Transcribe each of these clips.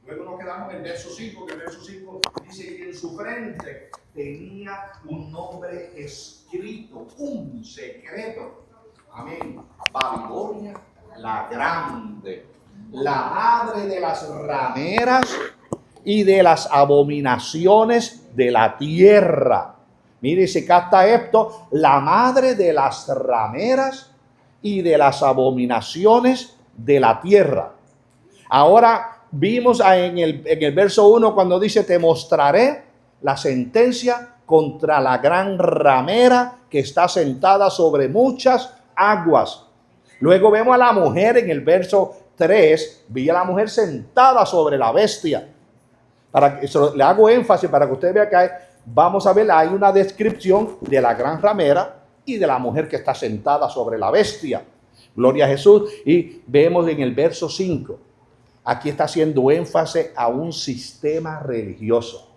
Luego nos quedamos en el verso 5, que el verso 5 dice que en su frente tenía un nombre escrito, un secreto. Amén. Babilonia la grande, la madre de las rameras y de las abominaciones de la tierra. Mire, se capta esto, la madre de las rameras y de las abominaciones de la tierra. Ahora vimos en el verso 1 cuando dice, te mostraré la sentencia contra la gran ramera que está sentada sobre muchas aguas. Luego vemos a la mujer en el verso 3, vi a la mujer sentada sobre la bestia. Para que eso, le hago énfasis para que usted vea que vamos a ver, hay una descripción de la gran ramera y de la mujer que está sentada sobre la bestia. Gloria a Jesús. Y vemos en el verso 5, aquí está haciendo énfasis a un sistema religioso.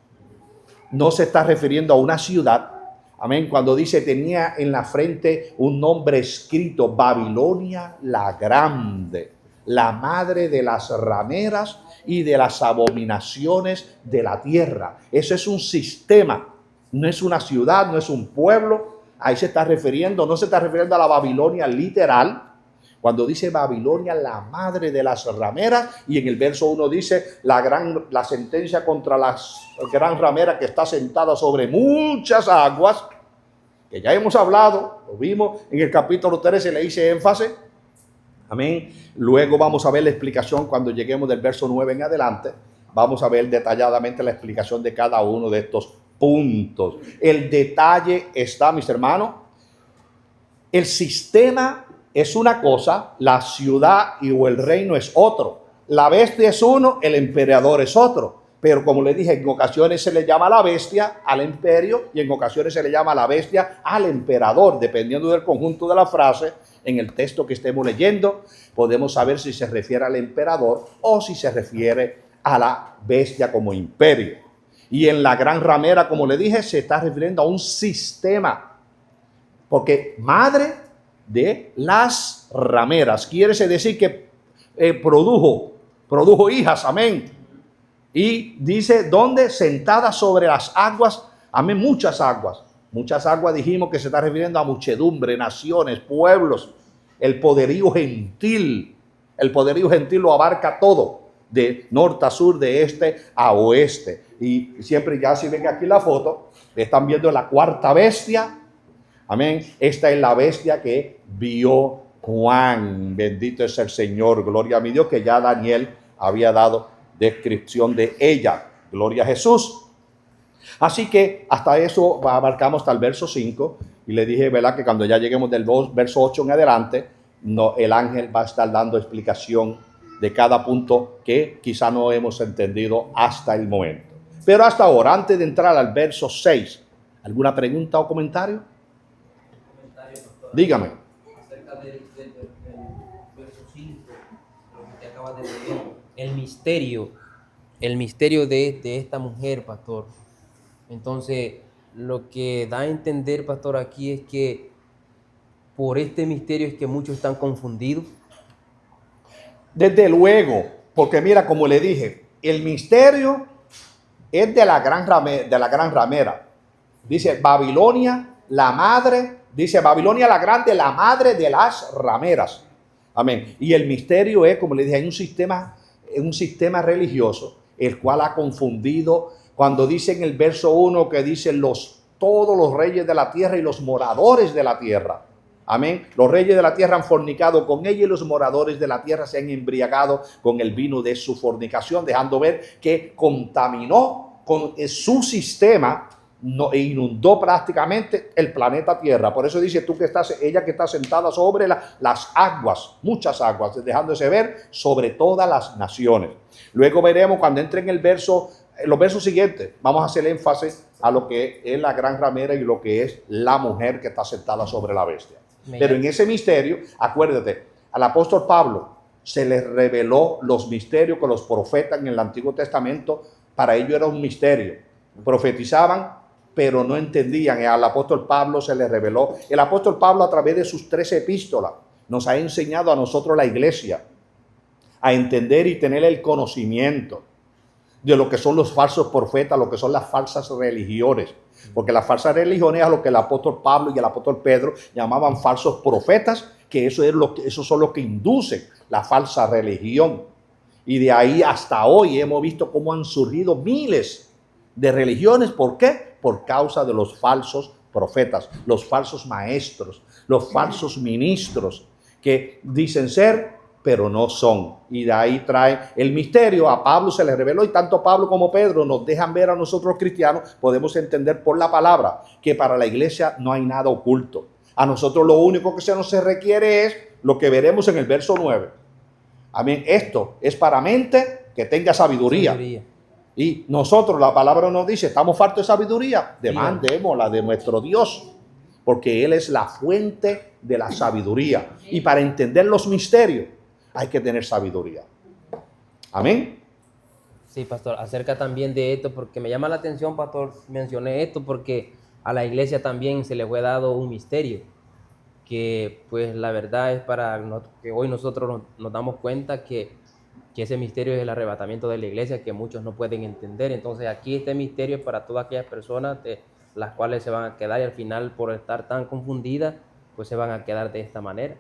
No se está refiriendo a una ciudad. Amén. Cuando dice tenía en la frente un nombre escrito, Babilonia la grande, la madre de las rameras y de las abominaciones de la tierra. Eso es un sistema, no es una ciudad, no es un pueblo. Ahí se está refiriendo, no se está refiriendo a la Babilonia literal. Cuando dice Babilonia, la madre de las rameras, y en el verso 1 dice la sentencia contra la gran ramera que está sentada sobre muchas aguas, que ya hemos hablado, lo vimos en el capítulo 13, le hice énfasis. Amén. Luego vamos a ver la explicación cuando lleguemos del verso 9 en adelante. Vamos a ver detalladamente la explicación de cada uno de estos puntos. El detalle está, mis hermanos, el sistema es una cosa, la ciudad o el reino es otro. La bestia es uno, el emperador es otro. Pero como le dije, en ocasiones se le llama la bestia al imperio y en ocasiones se le llama la bestia al emperador, dependiendo del conjunto de la frase. En el texto que estemos leyendo, podemos saber si se refiere al emperador o si se refiere a la bestia como imperio. Y en la gran ramera, como le dije, se está refiriendo a un sistema. Porque madre de las rameras, quiere decir que produjo hijas, amén. Y dice, ¿dónde? Sentada sobre las aguas, amén, muchas aguas. Muchas aguas dijimos que se está refiriendo a muchedumbre, naciones, pueblos, el poderío gentil. El poderío gentil lo abarca todo, de norte a sur, de este a oeste. Y siempre ya si ven aquí la foto, están viendo la cuarta bestia. Amén. Esta es la bestia que vio Juan. Bendito es el Señor. Gloria a mi Dios, que ya Daniel había dado descripción de ella. Gloria a Jesús. Así que hasta eso abarcamos hasta el verso 5. Y le dije, ¿verdad?, que cuando ya lleguemos del verso 8 en adelante, el ángel va a estar dando explicación de cada punto que quizá no hemos entendido hasta el momento. Pero hasta ahora, antes de entrar al verso 6, ¿alguna pregunta o comentario? Dígame. Acerca del verso 5, lo que te acabas de leer, el misterio de esta mujer, pastor. Entonces, lo que da a entender, pastor, aquí es que por este misterio es que muchos están confundidos. Desde luego, porque mira, como le dije, el misterio es de la gran ramera. Dice Babilonia, la madre, dice Babilonia la grande, la madre de las rameras. Amén. Y el misterio es, como le dije, hay un sistema religioso, el cual ha confundido, cuando dice en el verso 1 que dicen todos los reyes de la tierra y los moradores de la tierra. Amén. Los reyes de la tierra han fornicado con ella y los moradores de la tierra se han embriagado con el vino de su fornicación, dejando ver que contaminó con su sistema, e inundó prácticamente el planeta Tierra. Por eso dice ella que está sentada sobre las aguas, muchas aguas, dejándose ver sobre todas las naciones. Luego veremos cuando entre en los versos siguientes, vamos a hacer énfasis a lo que es la gran ramera y lo que es la mujer que está sentada sobre la bestia. Pero en ese misterio, acuérdate, al apóstol Pablo se le reveló los misterios que los profetas en el Antiguo Testamento, para ellos era un misterio. Profetizaban, pero no entendían. Al apóstol Pablo se le reveló. El apóstol Pablo, a través de sus 13 epístolas, nos ha enseñado a nosotros, la iglesia, a entender y tener el conocimiento de lo que son los falsos profetas, lo que son las falsas religiones. Porque las falsas religiones es lo que el apóstol Pablo y el apóstol Pedro llamaban falsos profetas, que esos son los que inducen la falsa religión. Y de ahí hasta hoy hemos visto cómo han surgido miles de religiones. ¿Por qué? Por causa de los falsos profetas, los falsos maestros, los falsos ministros que dicen ser, pero no son. Y de ahí trae el misterio. A Pablo se le reveló, y tanto Pablo como Pedro nos dejan ver a nosotros cristianos, podemos entender por la palabra que para la iglesia no hay nada oculto. A nosotros lo único que se nos requiere es lo que veremos en el verso 9. Amén. Esto es para mente que tenga sabiduría. Y nosotros, la palabra nos dice, ¿estamos faltos de sabiduría? Demandémosla de nuestro Dios, porque Él es la fuente de la sabiduría. Y para entender los misterios hay que tener sabiduría. Amén. Sí, pastor, acerca también de esto, porque me llama la atención, pastor, mencioné esto porque a la iglesia también se le fue dado un misterio, que pues la verdad es que hoy nosotros nos damos cuenta que ese misterio es el arrebatamiento de la iglesia, que muchos no pueden entender. Entonces aquí este misterio es para todas aquellas personas las cuales se van a quedar, y al final, por estar tan confundidas, pues se van a quedar de esta manera.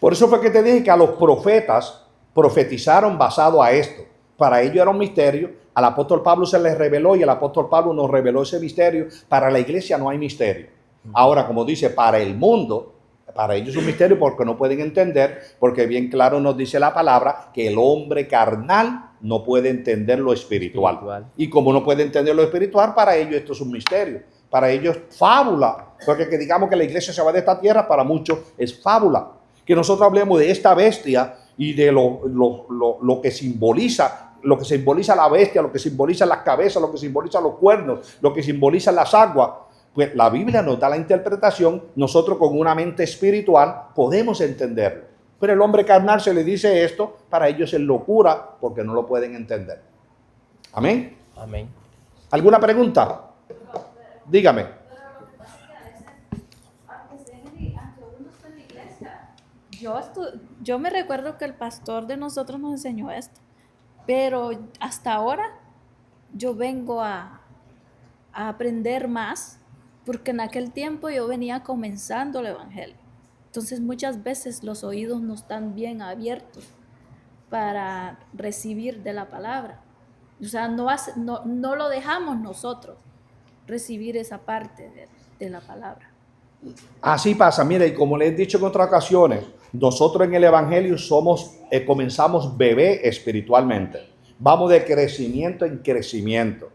Por eso fue que te dije que a los profetas profetizaron basado a esto. Para ellos era un misterio. Al apóstol Pablo se les reveló, y el apóstol Pablo nos reveló ese misterio. Para la iglesia no hay misterio. Ahora, como dice, para el mundo, para ellos es un misterio porque no pueden entender, porque bien claro nos dice la palabra que el hombre carnal no puede entender lo espiritual. Y como no puede entender lo espiritual, para ellos esto es un misterio. Para ellos es fábula, porque que digamos que la iglesia se va de esta tierra, para muchos es fábula. Que nosotros hablemos de esta bestia y de lo que simboliza, la bestia, lo que simboliza las cabezas, lo que simboliza los cuernos, lo que simboliza las aguas. Pues la Biblia nos da la interpretación, nosotros con una mente espiritual podemos entenderlo. Pero el hombre carnal se le dice esto, para ellos es locura porque no lo pueden entender. Amén. Amén. ¿Alguna pregunta? Dígame. Yo me recuerdo que el pastor de nosotros nos enseñó esto, pero hasta ahora yo vengo a aprender más, porque en aquel tiempo yo venía comenzando el evangelio. Entonces muchas veces los oídos no están bien abiertos para recibir de la palabra. O sea, no lo dejamos nosotros recibir esa parte de la palabra. Así pasa, mire, y como les he dicho en otras ocasiones, nosotros en el evangelio comenzamos bebé espiritualmente. Vamos de crecimiento en crecimiento.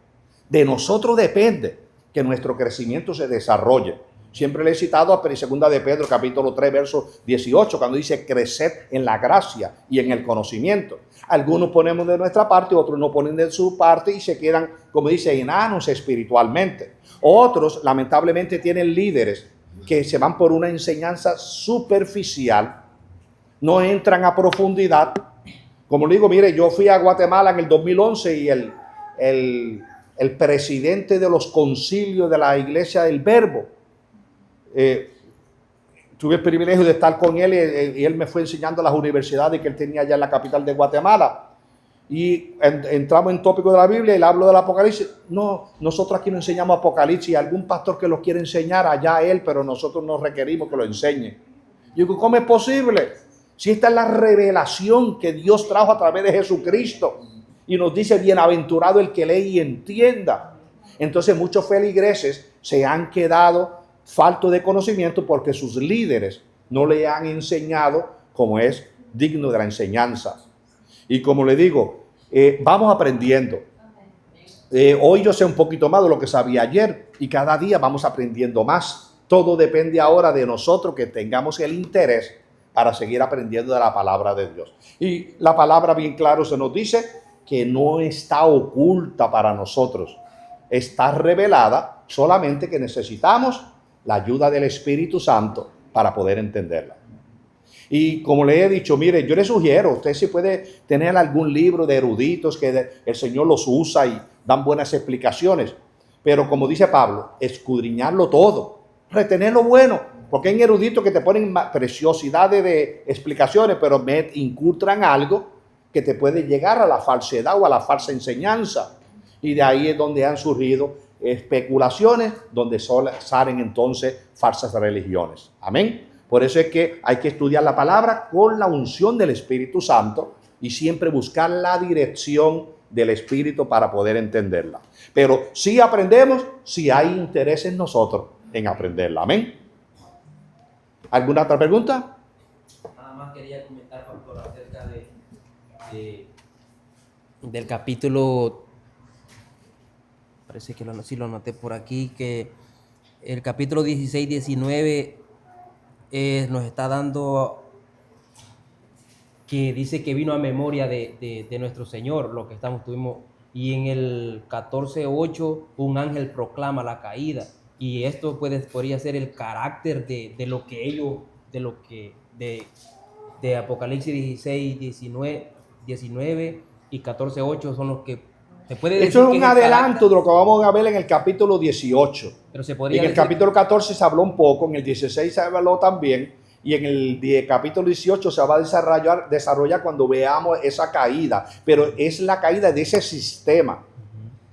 De nosotros depende que nuestro crecimiento se desarrolle. Siempre le he citado a 2 de Pedro, capítulo 3, verso 18, cuando dice creced en la gracia y en el conocimiento. Algunos ponemos de nuestra parte, otros no ponen de su parte y se quedan, como dice, enanos espiritualmente. Otros, lamentablemente, tienen líderes que se van por una enseñanza superficial, no entran a profundidad. Como le digo, mire, yo fui a Guatemala en el 2011 y el presidente de los concilios de la Iglesia del Verbo, tuve el privilegio de estar con él y él me fue enseñando las universidades que él tenía allá en la capital de Guatemala. Y entramos en tópico de la Biblia y le hablo del Apocalipsis. No, nosotros aquí no enseñamos Apocalipsis. Algún pastor que los quiere enseñar, allá él, pero nosotros no requerimos que lo enseñe. Yo digo, ¿cómo es posible? Si esta es la revelación que Dios trajo a través de Jesucristo. Y nos dice, bienaventurado el que lee y entienda. Entonces muchos feligreses se han quedado faltos de conocimiento porque sus líderes no le han enseñado como es digno de la enseñanza. Y como le digo, vamos aprendiendo. Hoy yo sé un poquito más de lo que sabía ayer y cada día vamos aprendiendo más. Todo depende ahora de nosotros que tengamos el interés para seguir aprendiendo de la palabra de Dios. Y la palabra bien claro se nos dice que no está oculta para nosotros. Está revelada, solamente que necesitamos la ayuda del Espíritu Santo para poder entenderla. Y como le he dicho, mire, yo le sugiero, usted si puede tener algún libro de eruditos que el Señor los usa y dan buenas explicaciones. Pero como dice Pablo, escudriñarlo todo, retener lo bueno, porque hay eruditos que te ponen preciosidades de explicaciones, pero incurtran algo que te puede llegar a la falsedad o a la falsa enseñanza. Y de ahí es donde han surgido especulaciones, donde salen entonces falsas religiones. Amén. Por eso es que hay que estudiar la palabra con la unción del Espíritu Santo y siempre buscar la dirección del Espíritu para poder entenderla. Pero si aprendemos, si hay interés en nosotros en aprenderla. Amén. ¿Alguna otra pregunta? Nada más quería comentar, pastor, acerca del capítulo, parece que sí lo anoté por aquí, que el capítulo 16-19 nos está dando, que dice que vino a memoria de nuestro Señor, lo que tuvimos, y en el 14:8 un ángel proclama la caída, y esto podría ser el carácter de lo que ellos, de Apocalipsis 16-19 y 14:8 son los que se puede decir. Eso es que un el adelanto de lo que vamos a ver en el capítulo 18. pero se podría En el decir, capítulo 14 se habló un poco, en el 16 se habló también, y en el capítulo 18 se va a desarrollar cuando veamos esa caída. Pero es la caída de ese sistema.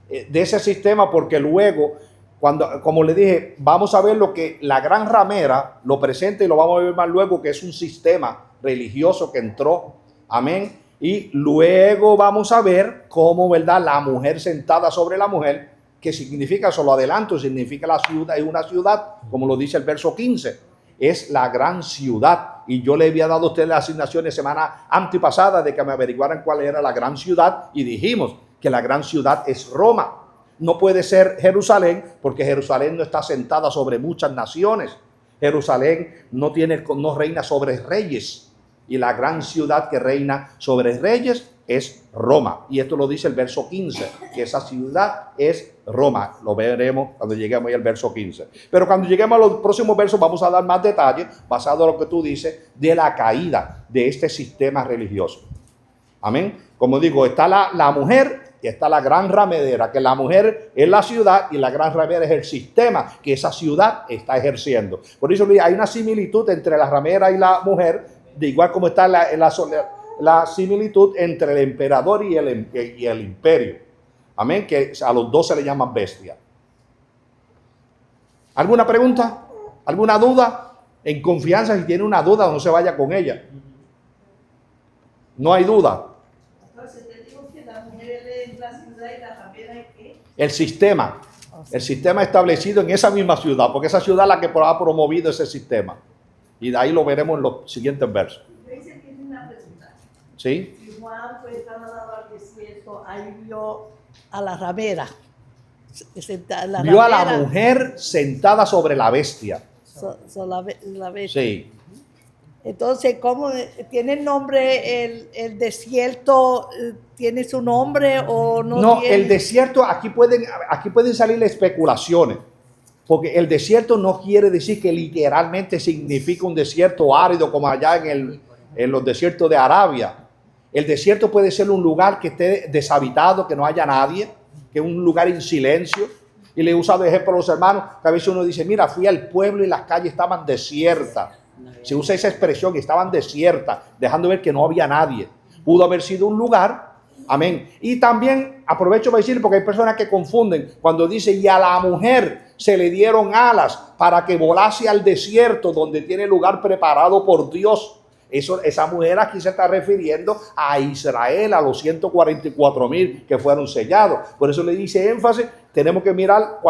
De ese sistema, porque luego, como le dije, vamos a ver lo que la gran ramera lo presenta y lo vamos a ver más luego, que es un sistema religioso que entró. Amén. Y luego vamos a ver cómo, ¿verdad?, la mujer sentada sobre la mujer, que significa, solo adelanto, significa la ciudad, es una ciudad, como lo dice el verso 15, es la gran ciudad. Y yo le había dado a ustedes las asignaciones semana antepasada de que me averiguaran cuál era la gran ciudad, y dijimos que la gran ciudad es Roma. No puede ser Jerusalén, porque Jerusalén no está sentada sobre muchas naciones. Jerusalén no reina sobre reyes. Y la gran ciudad que reina sobre reyes es Roma. Y esto lo dice el verso 15, que esa ciudad es Roma. Lo veremos cuando lleguemos al verso 15. Pero cuando lleguemos a los próximos versos vamos a dar más detalles, basado en lo que tú dices, de la caída de este sistema religioso. Amén. Como digo, está la mujer y está la gran ramera, que la mujer es la ciudad y la gran ramera es el sistema que esa ciudad está ejerciendo. Por eso hay una similitud entre la ramera y la mujer, de igual como está la similitud entre el emperador y el imperio. Amén, que a los dos se le llaman bestia. ¿Alguna pregunta? ¿Alguna duda? En confianza, si tiene una duda, no se vaya con ella. No hay duda. Entonces te digo que la mujer es la ciudad y la ramera es ¿qué? El sistema establecido en esa misma ciudad, porque esa ciudad es la que ha promovido ese sistema. Y de ahí lo veremos en los siguientes versos. Dice que es una pregunta. ¿Sí? Si Juan fue trasladado al desierto, ahí vio a la ramera. Vio a la mujer sentada sobre la bestia. La bestia. Sí. Entonces, ¿cómo tiene el nombre el desierto? ¿Tiene su nombre o no? No, tiene? el desierto, aquí pueden salir especulaciones. Porque el desierto no quiere decir que literalmente significa un desierto árido como allá en los desiertos de Arabia. El desierto puede ser un lugar que esté deshabitado, que no haya nadie, que es un lugar en silencio. Y le he usado de ejemplo a los hermanos, que a veces uno dice, mira, fui al pueblo y las calles estaban desiertas. Se usa esa expresión, estaban desiertas, dejando ver que no había nadie. Pudo haber sido un lugar. Amén. Y también aprovecho para decir, porque hay personas que confunden cuando dice, y a la mujer se le dieron alas para que volase al desierto donde tiene lugar preparado por Dios. Esa mujer aquí se está refiriendo a Israel, a los 144,000 que fueron sellados. Por eso le dice énfasis, tenemos que mirar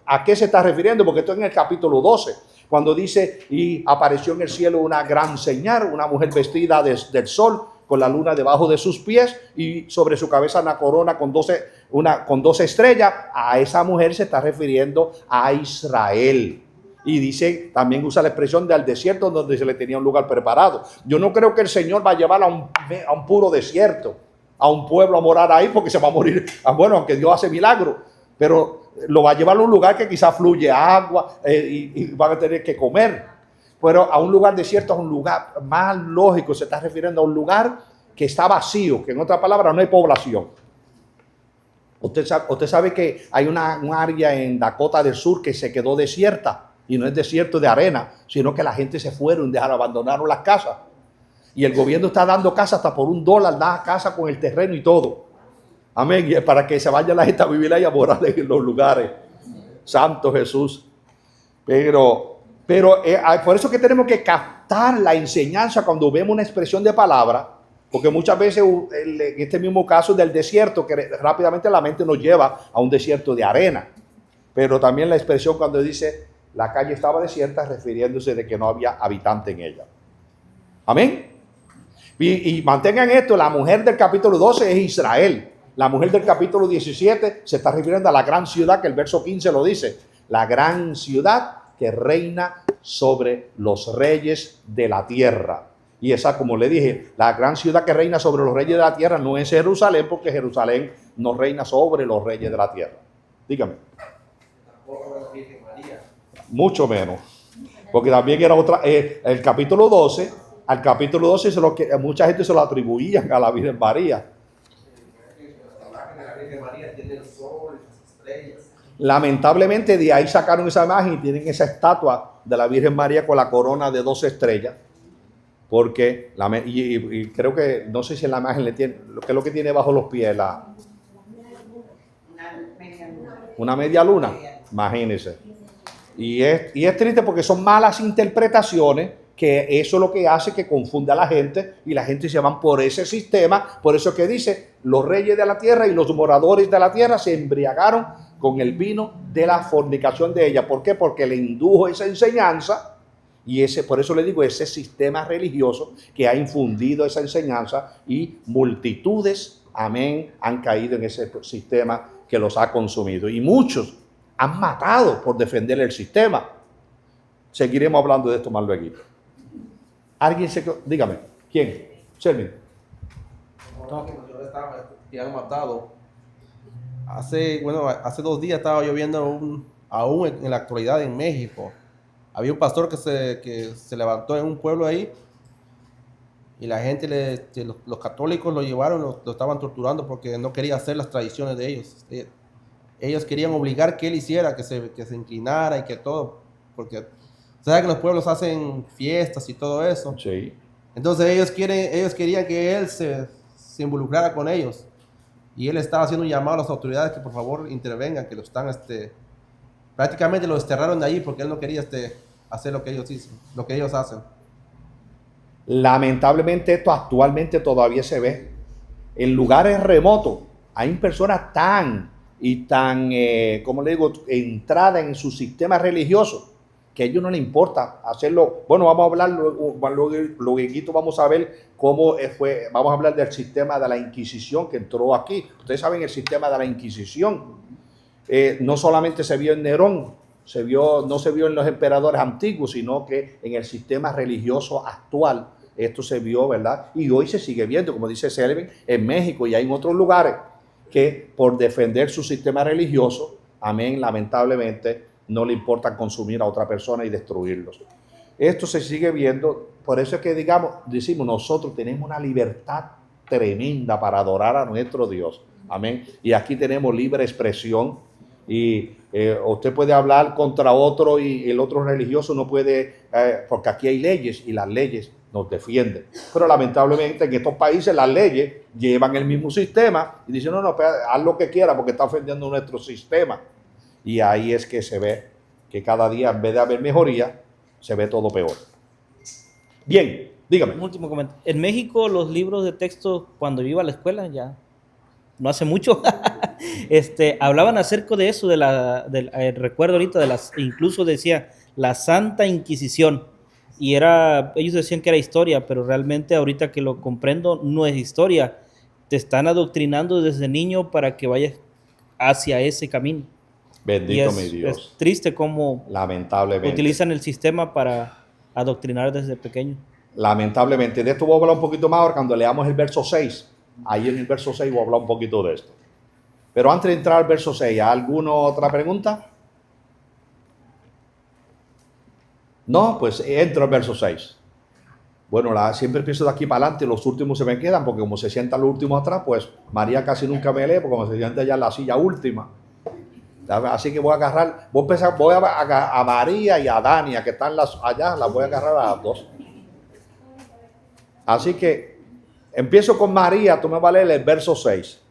a qué se está refiriendo, porque esto es en el capítulo 12. Cuando dice, y apareció en el cielo una gran señal, una mujer vestida del sol, con la luna debajo de sus pies y sobre su cabeza una corona con 12 estrellas. A esa mujer se está refiriendo a Israel. Y dice, también usa la expresión del desierto donde se le tenía un lugar preparado. Yo no creo que el Señor va a llevar a un puro desierto, a un pueblo a morar ahí porque se va a morir. Bueno, aunque Dios hace milagros, pero lo va a llevar a un lugar que quizás fluye agua y van a tener que comer. Pero a un lugar desierto, a un lugar más lógico, se está refiriendo a un lugar que está vacío, que en otras palabras no hay población. Usted sabe que hay un área en Dakota del Sur que se quedó desierta, y no es desierto de arena, sino que la gente se fueron, abandonaron las casas. Y el gobierno está dando casas hasta por $1, da casa con el terreno y todo. Amén. Y es para que se vaya la gente a vivir ahí, a morar en los lugares. Santo Jesús. Pero por eso que tenemos que captar la enseñanza cuando vemos una expresión de palabra, porque muchas veces en este mismo caso del desierto, que rápidamente la mente nos lleva a un desierto de arena, pero también la expresión cuando dice la calle estaba desierta, refiriéndose de que no había habitante en ella. Amén. Y mantengan esto, la mujer del capítulo 12 es Israel. La mujer del capítulo 17 se está refiriendo a la gran ciudad, que el verso 15 lo dice, la gran ciudad que reina sobre los reyes de la tierra. Y esa, como le dije, la gran ciudad que reina sobre los reyes de la tierra no es Jerusalén, porque Jerusalén no reina sobre los reyes de la tierra. Dígame. Mucho menos. Porque también era otra, el capítulo 12, al capítulo 12 mucha gente se lo atribuían a la Virgen María. Lamentablemente de ahí sacaron esa imagen y tienen esa estatua de la Virgen María con la corona de 12 estrellas. Porque, y creo que, no sé si en la imagen le tiene, ¿qué es lo que tiene bajo los pies? Una media luna. Imagínense. Y es triste porque son malas interpretaciones, que eso es lo que hace que confunda a la gente y la gente se van por ese sistema. Por eso que dice, los reyes de la tierra y los moradores de la tierra se embriagaron con el vino de la fornicación de ella. ¿Por qué? Porque le indujo esa enseñanza y por eso le digo, ese sistema religioso que ha infundido esa enseñanza y multitudes, amén, han caído en ese sistema que los ha consumido. Y muchos han matado por defender el sistema. Seguiremos hablando de esto más luego. ¿Alguien dígame, ¿quién? Shermin. No, que han matado. Hace 2 días estaba yo viendo aún en la actualidad en México. Había un pastor que se levantó en un pueblo ahí y la gente, los católicos lo llevaron, lo estaban torturando porque no quería hacer las tradiciones de ellos. Ellos querían obligar que él hiciera, que se inclinara y que todo, porque ¿sabes que los pueblos hacen fiestas y todo eso? Sí. Entonces ellos querían que él se involucrara con ellos. Y él estaba haciendo un llamado a las autoridades que por favor intervengan, que lo están, prácticamente lo desterraron de allí porque él no quería hacer lo que ellos hacen. Lamentablemente esto actualmente todavía se ve. En lugares remotos hay personas tan, como le digo, entradas en su sistema religioso, que a ellos no les importa hacerlo. Bueno, vamos a hablar, luego vamos a ver cómo fue, vamos a hablar del sistema de la Inquisición que entró aquí. Ustedes saben el sistema de la Inquisición. No solamente se vio en Nerón, no se vio en los emperadores antiguos, sino que en el sistema religioso actual esto se vio, ¿verdad? Y hoy se sigue viendo, como dice Selvin, en México y hay en otros lugares que por defender su sistema religioso, amén, lamentablemente, no le importa consumir a otra persona y destruirlos. Esto se sigue viendo, por eso es que decimos, nosotros tenemos una libertad tremenda para adorar a nuestro Dios. Amén. Y aquí tenemos libre expresión y usted puede hablar contra otro y el otro religioso no puede, porque aquí hay leyes y las leyes nos defienden. Pero lamentablemente en estos países las leyes llevan el mismo sistema y dicen, no, haz lo que quiera porque está ofendiendo nuestro sistema. Y ahí es que se ve que cada día, en vez de haber mejoría, se ve todo peor. Bien, dígame. Un último comentario. En México, los libros de texto, cuando yo iba a la escuela, ya no hace mucho, hablaban acerca de eso, recuerdo ahorita, incluso decía la Santa Inquisición. Y ellos decían que era historia, pero realmente ahorita que lo comprendo, no es historia. Te están adoctrinando desde niño para que vayas hacia ese camino. Bendito mi Dios. Es triste cómo lamentablemente utilizan el sistema para adoctrinar desde pequeño. Lamentablemente. De esto voy a hablar un poquito más ahora cuando leamos el verso 6. Ahí en el verso 6 voy a hablar un poquito de esto. Pero antes de entrar al verso 6, ¿alguna otra pregunta? No, pues entro al verso 6. Bueno, siempre empiezo de aquí para adelante, los últimos se me quedan, porque como se sientan los últimos atrás, pues María casi nunca me lee, porque como se sienta ya en la silla última. Así que voy a María y a Dania, que están allá, las voy a agarrar a las dos. Así que empiezo con María, tú me vas a leer el verso 6.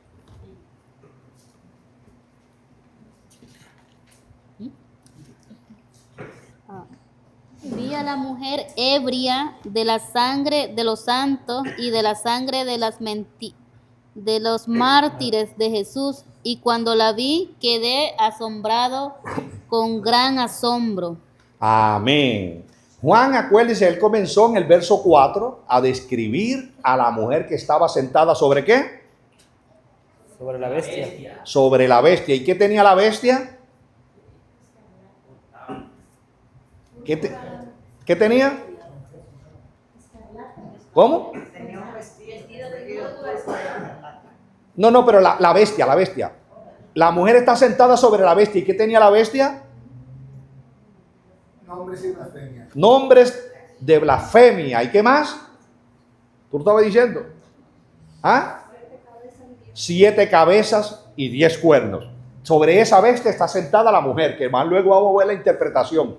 a la mujer ebria de la sangre de los santos y de la sangre de de los mártires de Jesús, y cuando la vi quedé asombrado con gran asombro. Amén. Juan, acuérdese, él comenzó en el verso 4 a describir a la mujer que estaba sentada sobre ¿qué? Sobre la bestia. Sobre la bestia. ¿Y qué tenía la bestia? ¿Qué tenía? ¿Cómo? No, pero la bestia. La mujer está sentada sobre la bestia. ¿Y qué tenía la bestia? Nombres y blasfemia. Nombres de blasfemia. ¿Y qué más? ¿Tú lo estabas diciendo? ¿Ah? 7 cabezas y 10 cuernos. Sobre esa bestia está sentada la mujer, que más luego vamos a ver la interpretación.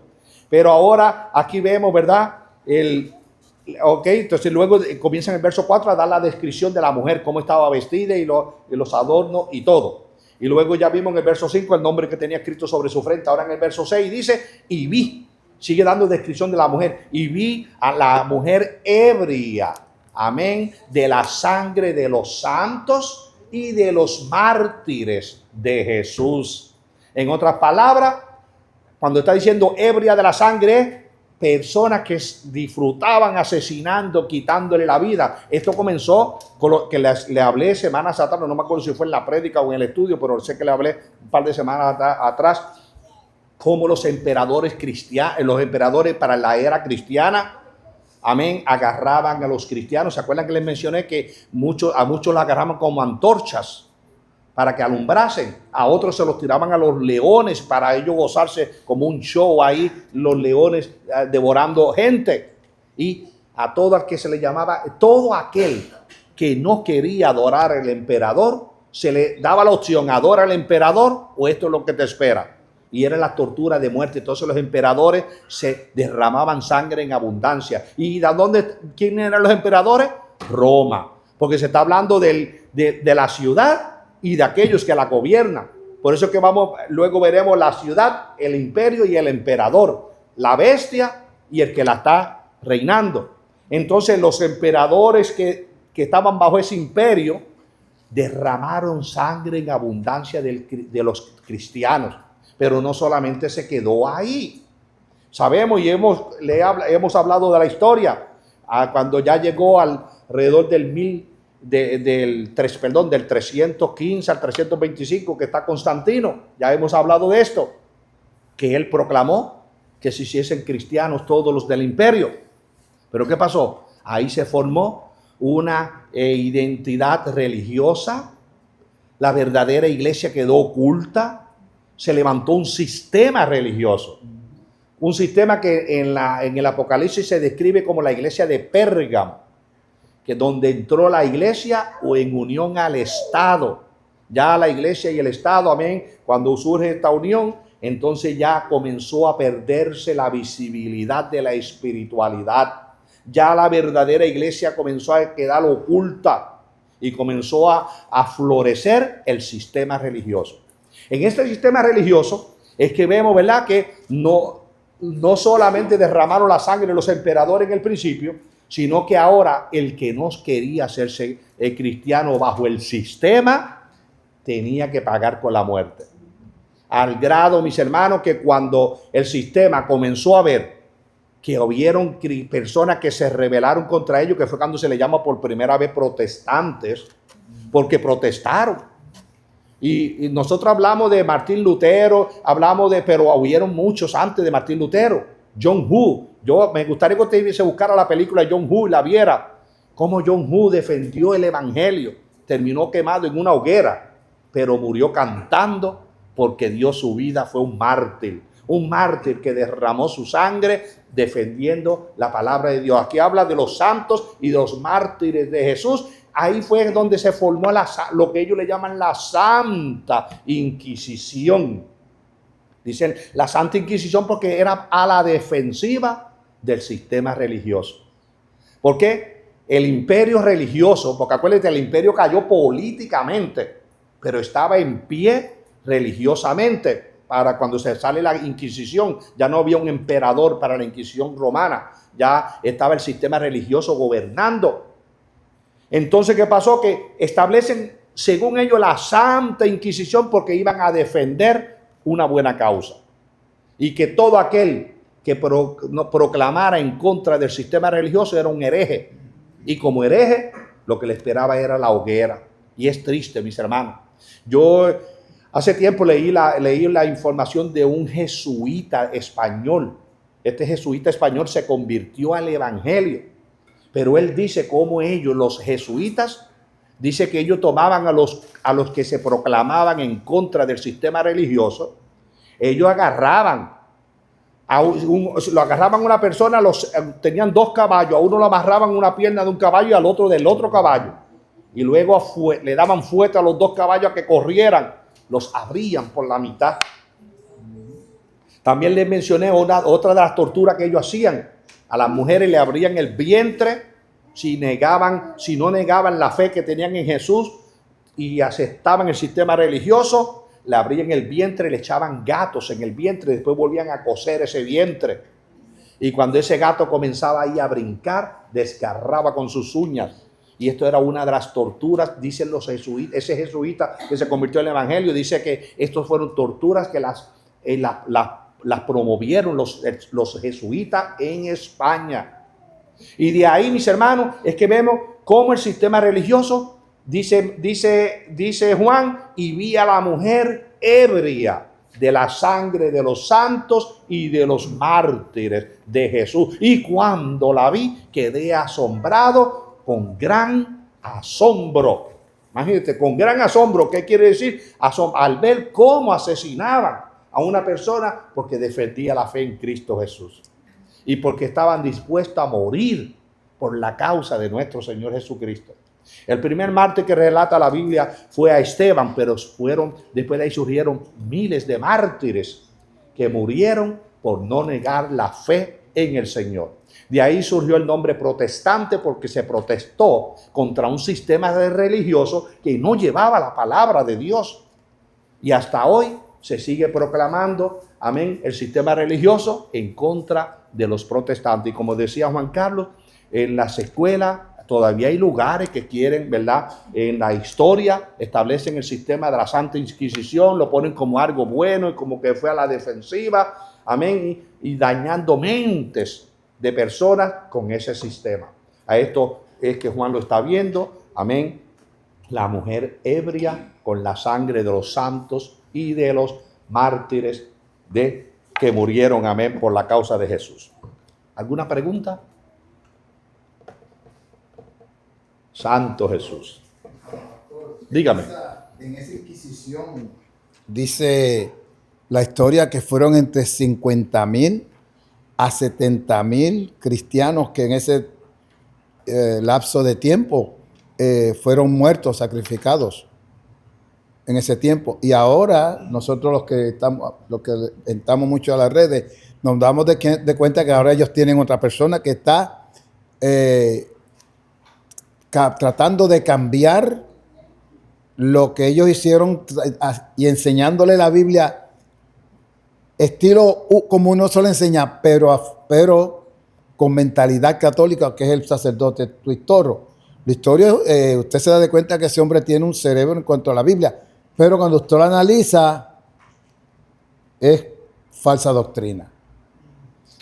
Pero ahora aquí vemos, ¿verdad? Entonces luego comienza en el verso 4 a dar la descripción de la mujer, cómo estaba vestida y los adornos y todo. Y luego ya vimos en el verso 5 el nombre que tenía escrito sobre su frente. Ahora en el verso 6 dice, y vi, sigue dando descripción de la mujer, y vi a la mujer ebria, amén, de la sangre de los santos y de los mártires de Jesús. En otras palabras, cuando está diciendo ebria de la sangre, personas que disfrutaban asesinando, quitándole la vida. Esto comenzó con lo que le hablé semanas atrás, no me acuerdo si fue en la prédica o en el estudio, pero sé que le hablé un par de semanas atrás, cómo los emperadores cristianos, los emperadores para la era cristiana, amén, agarraban a los cristianos. ¿Se acuerdan que les mencioné que a muchos los agarraban como antorchas para que alumbrasen? A otros se los tiraban a los leones para ellos gozarse como un show ahí, los leones devorando gente. Y a todo el que se le llamaba, todo aquel que no quería adorar al emperador, se le daba la opción, adora al emperador o esto es lo que te espera. Y era la tortura de muerte. Entonces los emperadores se derramaban sangre en abundancia. ¿Y de dónde? ¿Quién eran los emperadores? Roma. Porque se está hablando de la ciudad y de aquellos que la gobiernan. Por eso que luego veremos la ciudad, el imperio y el emperador, la bestia y el que la está reinando. Entonces los emperadores que estaban bajo ese imperio derramaron sangre en abundancia de los cristianos. Pero no solamente se quedó ahí. Sabemos y hemos hablado de la historia. Cuando ya llegó alrededor del 315 al 325 que está Constantino, ya hemos hablado de esto, que él proclamó que se hiciesen cristianos todos los del imperio. Pero ¿qué pasó? Ahí se formó una identidad religiosa, la verdadera iglesia quedó oculta, se levantó un sistema religioso, un sistema que en el Apocalipsis se describe como la iglesia de Pérgamo, que donde entró la iglesia o en unión al Estado. Ya la iglesia y el Estado, amén, cuando surge esta unión, entonces ya comenzó a perderse la visibilidad de la espiritualidad. Ya la verdadera iglesia comenzó a quedar oculta y comenzó a florecer el sistema religioso. En este sistema religioso es que vemos, ¿verdad?, que no solamente derramaron la sangre de los emperadores en el principio, sino que ahora el que no quería hacerse cristiano bajo el sistema tenía que pagar con la muerte. Al grado, mis hermanos, que cuando el sistema comenzó a ver que hubieron personas que se rebelaron contra ellos, que fue cuando se le llama por primera vez protestantes, porque protestaron. Y nosotros hablamos de Martín Lutero, pero hubieron muchos antes de Martín Lutero. John Hus. Me gustaría que usted se buscara la película John Hus y la viera. Cómo John Hus defendió el evangelio. Terminó quemado en una hoguera, pero murió cantando porque dio su vida, fue un mártir. Un mártir que derramó su sangre defendiendo la palabra de Dios. Aquí habla de los santos y de los mártires de Jesús. Ahí fue donde se formó lo que ellos le llaman la Santa Inquisición. Dicen la Santa Inquisición porque era a la defensiva del sistema religioso. ¿Por qué? El imperio religioso, porque acuérdate, el imperio cayó políticamente, pero estaba en pie religiosamente. para cuando se sale la Inquisición. Ya no había un emperador para la Inquisición romana, ya estaba el sistema religioso gobernando. Entonces, ¿qué pasó? Que establecen, según ellos, la Santa Inquisición porque iban a defender una buena causa. Y que todo aquel que proclamara en contra del sistema religioso era un hereje. Y como hereje, lo que le esperaba era la hoguera. Y es triste, mis hermanos. Yo hace tiempo leí la información de un jesuita español. Este jesuita español se convirtió al evangelio. Pero él dice cómo ellos, los jesuitas, dice que ellos tomaban a los que se proclamaban en contra del sistema religioso. Ellos agarraban a una persona, tenían 2 caballos, a uno lo amarraban una pierna de un caballo y al otro del otro caballo. Y luego le daban fuerte a los 2 caballos a que corrieran, los abrían por la mitad. También les mencioné otra de las torturas que ellos hacían. A las mujeres le abrían el vientre si no negaban la fe que tenían en Jesús y aceptaban el sistema religioso. Le abrían el vientre, le echaban gatos en el vientre, después volvían a coser ese vientre. Y cuando ese gato comenzaba ahí a brincar, desgarraba con sus uñas. Y esto era una de las torturas, dicen los jesuitas. Ese jesuita que se convirtió en el evangelio dice que estos fueron torturas que las promovieron los jesuitas en España. Y de ahí, mis hermanos, es que vemos cómo el sistema religioso, dice Juan, y vi a la mujer ebria de la sangre de los santos y de los mártires de Jesús. Y cuando la vi, quedé asombrado con gran asombro. Imagínate, con gran asombro. ¿Qué quiere decir? Al ver cómo asesinaban a una persona porque defendía la fe en Cristo Jesús. Y porque estaban dispuestos a morir por la causa de nuestro Señor Jesucristo. El primer mártir que relata la Biblia fue a Esteban, pero después de ahí surgieron miles de mártires que murieron por no negar la fe en el Señor. De ahí surgió el nombre protestante porque se protestó contra un sistema religioso que no llevaba la palabra de Dios. Y hasta hoy se sigue proclamando, amén, el sistema religioso en contra de los protestantes. Y como decía Juan Carlos, en las escuelas todavía hay lugares que quieren, ¿verdad? En la historia establecen el sistema de la Santa Inquisición, lo ponen como algo bueno y como que fue a la defensiva, amén, y dañando mentes de personas con ese sistema. A esto es que Juan lo está viendo, amén, la mujer ebria con la sangre de los santos y de los mártires que murieron, amén, por la causa de Jesús. ¿Alguna pregunta? Santo Jesús. Dígame. En esa Inquisición dice la historia que fueron entre 50,000 a 70,000 cristianos que en ese lapso de tiempo fueron muertos, sacrificados en ese tiempo. Y ahora nosotros los que entramos mucho a las redes, nos damos de cuenta que ahora ellos tienen otra persona que está tratando de cambiar lo que ellos hicieron y enseñándole la Biblia estilo como uno solo enseña, pero con mentalidad católica, que es el sacerdote Tuitoro. La historia, usted se da de cuenta que ese hombre tiene un cerebro en cuanto a la Biblia, pero cuando usted lo analiza, es falsa doctrina.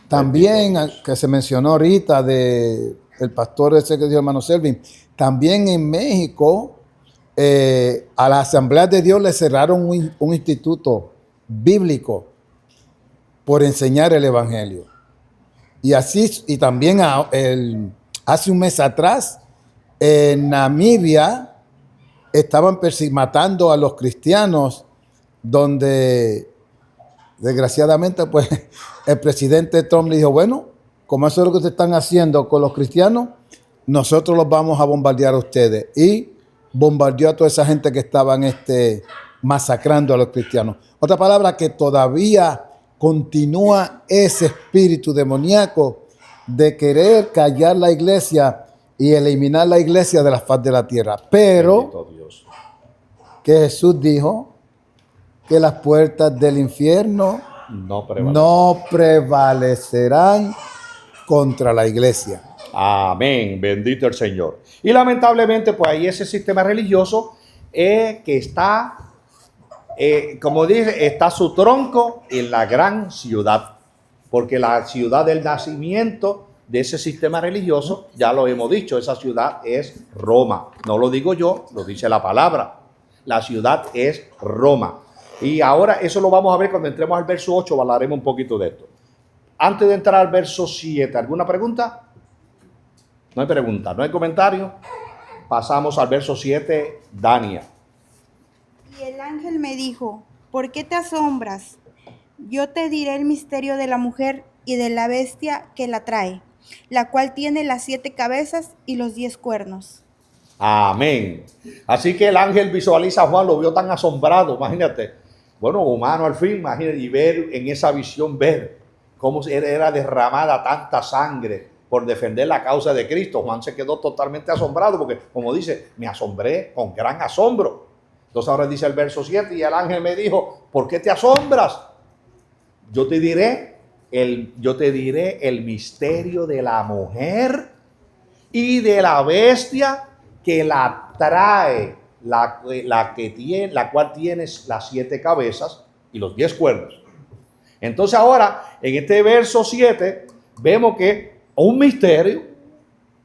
También, que se mencionó ahorita del pastor ese que dijo hermano Selvin, también en México, a la Asamblea de Dios le cerraron un instituto bíblico por enseñar el Evangelio. Y así, y también hace un mes atrás, en Namibia, estaban matando a los cristianos, donde desgraciadamente pues el presidente Trump le dijo, bueno, como eso es lo que ustedes están haciendo con los cristianos, nosotros los vamos a bombardear a ustedes. Y bombardeó a toda esa gente que estaban masacrando a los cristianos. Otra palabra, que todavía continúa ese espíritu demoníaco de querer callar la iglesia y eliminar la iglesia de la faz de la tierra. Pero que Jesús dijo que las puertas del infierno No no prevalecerán contra la iglesia. Amén, bendito el Señor. Y lamentablemente, pues ahí ese sistema religioso que está, como dice, está su tronco en la gran ciudad. Porque la ciudad del nacimiento de ese sistema religioso, ya lo hemos dicho, esa ciudad es Roma. No lo digo yo, lo dice la palabra. La ciudad es Roma. Y ahora eso lo vamos a ver cuando entremos al verso 8, hablaremos un poquito de esto. Antes de entrar al verso 7, ¿alguna pregunta? No hay pregunta, no hay comentario. Pasamos al verso 7, Dania. Y el ángel me dijo, ¿por qué te asombras? Yo te diré el misterio de la mujer y de la bestia que la trae, la cual tiene las 7 cabezas y los 10 cuernos. Amén. Así que el ángel visualiza a Juan, lo vio tan asombrado, imagínate. Bueno, humano al fin, imagínate, y ver en esa visión, ver cómo era derramada tanta sangre por defender la causa de Cristo. Juan se quedó totalmente asombrado porque, como dice, me asombré con gran asombro. Entonces ahora dice el verso 7, y el ángel me dijo, ¿por qué te asombras? Yo te diré el misterio de la mujer y de la bestia que la trae, la cual tiene las 7 cabezas y los 10 cuernos. Entonces ahora, en este verso 7, vemos que un misterio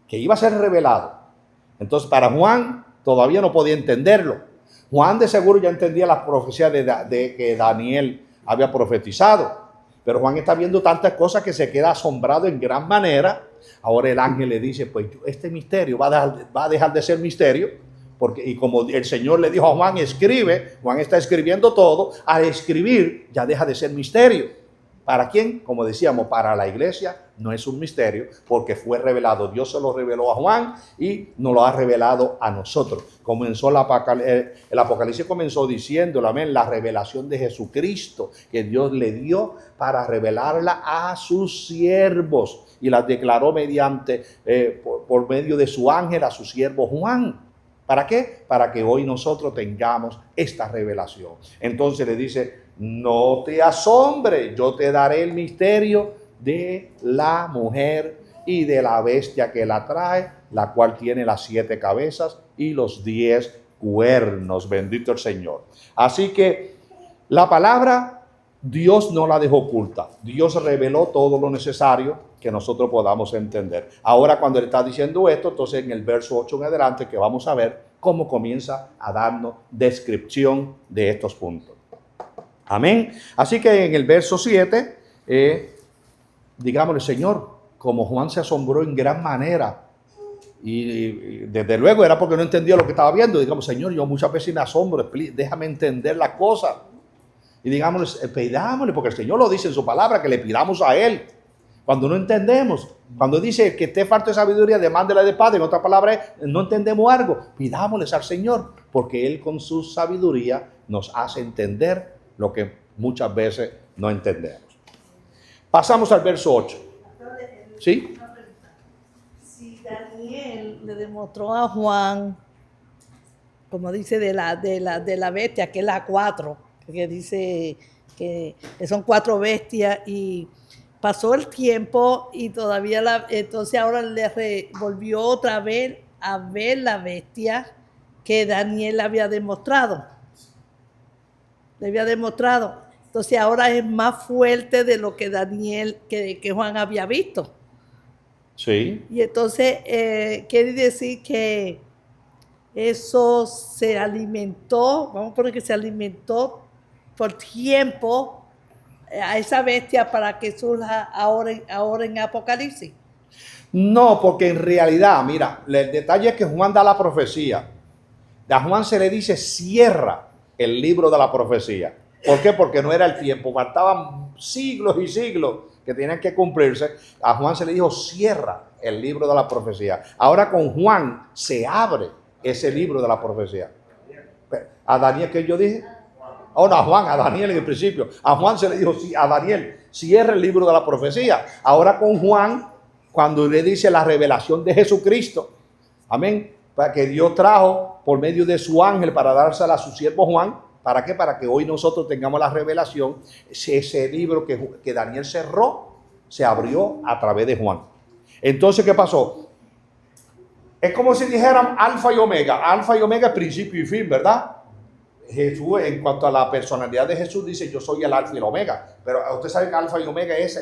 que iba a ser revelado. Entonces para Juan todavía no podía entenderlo. Juan de seguro ya entendía las profecías de que Daniel había profetizado. Pero Juan está viendo tantas cosas que se queda asombrado en gran manera. Ahora el ángel le dice, pues este misterio va a dejar de ser misterio. Y como el Señor le dijo a Juan, escribe, Juan está escribiendo todo. Al escribir ya deja de ser misterio. ¿Para quién? Como decíamos, para la iglesia no es un misterio porque fue revelado. Dios se lo reveló a Juan y nos lo ha revelado a nosotros. Comenzó el Apocalipsis comenzó diciéndolo, amén, la revelación de Jesucristo que Dios le dio para revelarla a sus siervos y la declaró mediante, por medio de su ángel a su siervo Juan. ¿Para qué? Para que hoy nosotros tengamos esta revelación. Entonces le dice, no te asombres, yo te daré el misterio de la mujer y de la bestia que la trae, la cual tiene las 7 cabezas y los 10 cuernos. Bendito el Señor. Así que la palabra Dios no la dejó oculta. Dios reveló todo lo necesario que nosotros podamos entender. Ahora cuando él está diciendo esto, entonces en el verso 8 en adelante, que vamos a ver cómo comienza a darnos descripción de estos puntos. Amén. Así que en el verso 7, digámosle, Señor, como Juan se asombró en gran manera, y desde luego era porque no entendía lo que estaba viendo, digamos, Señor, yo muchas veces me asombro, déjame entender las cosas. Y digámosle, pidámosle, porque el Señor lo dice en su palabra, que le pidamos a Él. Cuando no entendemos, cuando dice que esté falta de sabiduría, demándela de Padre, en otra palabra, no entendemos algo, pidámosles al Señor, porque Él con su sabiduría nos hace entender lo que muchas veces no entendemos. Pasamos al verso 8. ¿Sí? Si Daniel le demostró a Juan, como dice, de la bestia, que es la 4, que dice que son 4 bestias, y pasó el tiempo y todavía entonces ahora le volvió otra vez a ver la bestia que Daniel había demostrado. Le había demostrado. Entonces ahora es más fuerte de lo que Daniel, que Juan había visto. Sí. Y entonces quiere decir que eso se alimentó, vamos a poner que se alimentó por tiempo a esa bestia para que surja ahora en Apocalipsis. No, porque en realidad, mira, el detalle es que Juan da la profecía. A Juan se le dice, cierra el libro de la profecía. ¿Por qué? Porque no era el tiempo, faltaban siglos y siglos que tenían que cumplirse. A Juan se le dijo, cierra el libro de la profecía. Ahora con Juan se abre ese libro de la profecía. ¿A Daniel qué yo dije? Oh, no, a Juan, a Daniel en el principio. A Juan se le dijo, sí, a Daniel, cierra el libro de la profecía. Ahora con Juan, cuando le dice la revelación de Jesucristo, amén, para que Dios trajo por medio de su ángel para dársela a su siervo Juan, ¿Para qué? Para que hoy nosotros tengamos la revelación. Ese libro que Daniel cerró, se abrió a través de Juan. Entonces, ¿qué pasó? Es como si dijeran alfa y omega. Alfa y omega es principio y fin, ¿verdad? Jesús, en cuanto a la personalidad de Jesús, dice: yo soy el alfa y el omega. Pero usted sabe que alfa y omega es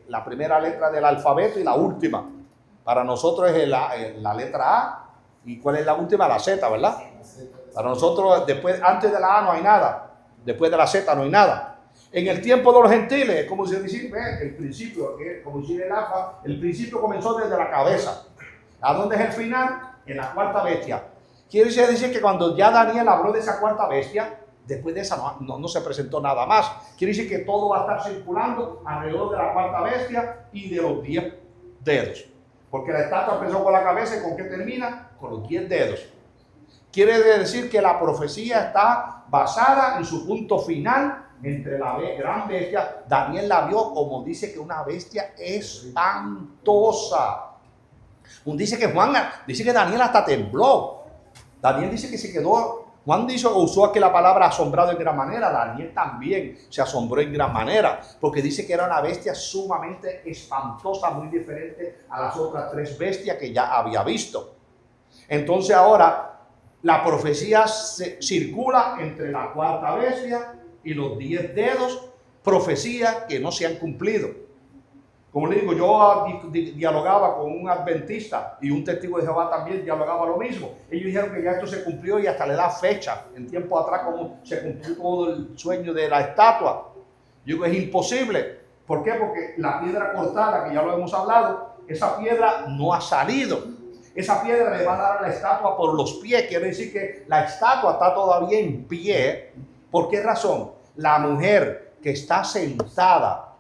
la primera letra del alfabeto y la última. Para nosotros es la letra A. ¿Y cuál es la última? La Z, ¿verdad? Para nosotros, antes de la A no hay nada. Después de la Z no hay nada. En el tiempo de los gentiles, es como si decir, el principio, como decir el alfa, el principio comenzó desde la cabeza. ¿A dónde es el final? En la cuarta bestia. Quiere decir que cuando ya Daniel habló de esa cuarta bestia, después de esa no se presentó nada más. Quiere decir que todo va a estar circulando alrededor de la cuarta bestia y de los 10 dedos. Porque la estatua empezó con la cabeza, y ¿con qué termina? Con los 10 dedos. Quiere decir que la profecía está basada en su punto final entre la gran bestia. Daniel la vio como dice que una bestia espantosa. Dice que Daniel hasta tembló. Daniel dice que se quedó. Juan usó aquí la palabra asombrado en gran manera. Daniel también se asombró en gran manera, porque dice que era una bestia sumamente espantosa, muy diferente a las otras 3 bestias que ya había visto. Entonces ahora la profecía circula entre la cuarta bestia y los 10 dedos, profecías que no se han cumplido. Como le digo, yo dialogaba con un adventista y un testigo de Jehová también dialogaba lo mismo. Ellos dijeron que ya esto se cumplió y hasta le da fecha. En tiempo atrás, como se cumplió todo el sueño de la estatua. Yo digo, es imposible. ¿Por qué? Porque la piedra cortada, que ya lo hemos hablado, esa piedra no ha salido. Esa piedra le va a dar a la estatua por los pies. Quiere decir que la estatua está todavía en pie. ¿Por qué razón? La mujer que está sentada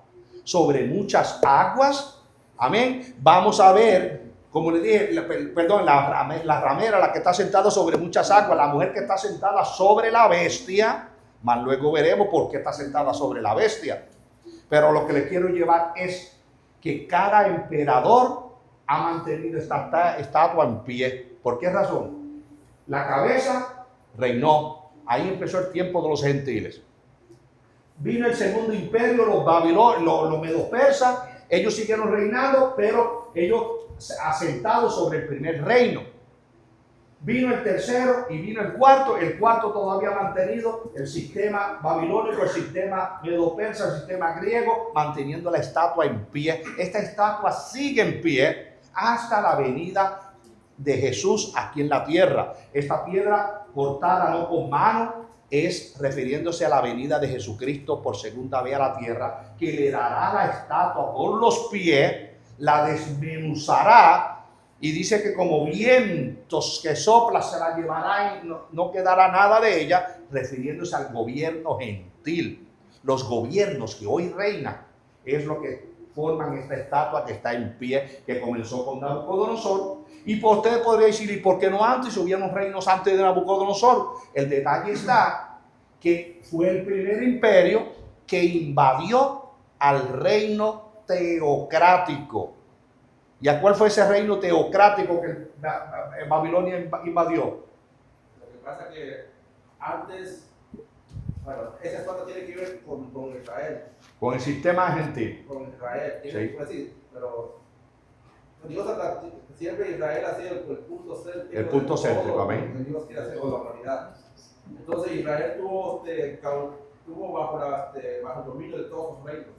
sobre muchas aguas, amén. Vamos a ver, como le dije, la ramera, la que está sentada sobre muchas aguas, la mujer que está sentada sobre la bestia, más luego veremos por qué está sentada sobre la bestia. Pero lo que le quiero llevar es que cada emperador ha mantenido esta estatua en pie. ¿Por qué razón? La cabeza reinó. Ahí empezó el tiempo de los gentiles. Vino el segundo imperio, los babilonios, los medos persas. Ellos siguieron reinando, pero ellos asentados sobre el primer reino. Vino el tercero y vino el cuarto. El cuarto todavía ha mantenido el sistema babilónico, el sistema medo persa, el sistema griego, manteniendo la estatua en pie. Esta estatua sigue en pie hasta la venida de Jesús aquí en la tierra. Esta piedra cortada no con mano es refiriéndose a la venida de Jesucristo por segunda vez a la tierra, que le dará la estatua por los pies, la desmenuzará y dice que como vientos que sopla se la llevará y no quedará nada de ella, refiriéndose al gobierno gentil. Los gobiernos que hoy reinan es lo que forman esta estatua que está en pie, que comenzó con Nabucodonosor. Y usted podría decir, ¿y por qué no antes? Hubieron reinos antes de Nabucodonosor. El detalle está que fue el primer imperio que invadió al reino teocrático. ¿Y a cuál fue ese reino teocrático que Babilonia invadió? Lo que pasa es que antes, bueno, esa estatua tiene que ver con Israel. Con el sistema gentil. Con Israel, tiene Sí. que decir, pero Dios siempre Israel ha sido el punto céntrico. El punto céntrico, todo amén. lo que Dios quiere hacer con la humanidad. Entonces Israel tuvo bajo el dominio de todos los reinos.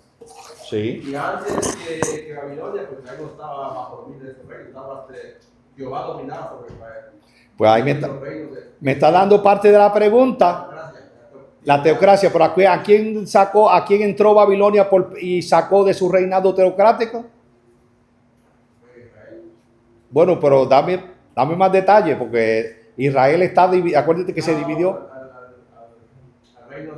Sí. Y antes que Babilonia, pues Israel no estaba bajo el dominio de ese reino, Jehová dominaba sobre Israel. Pues ahí me está dando parte de la pregunta. La teocracia, pero ¿a quién entró Babilonia y sacó de su reinado teocrático? Bueno, pero dame más detalles, porque Israel está dividido. Acuérdate que se dividió. Al reino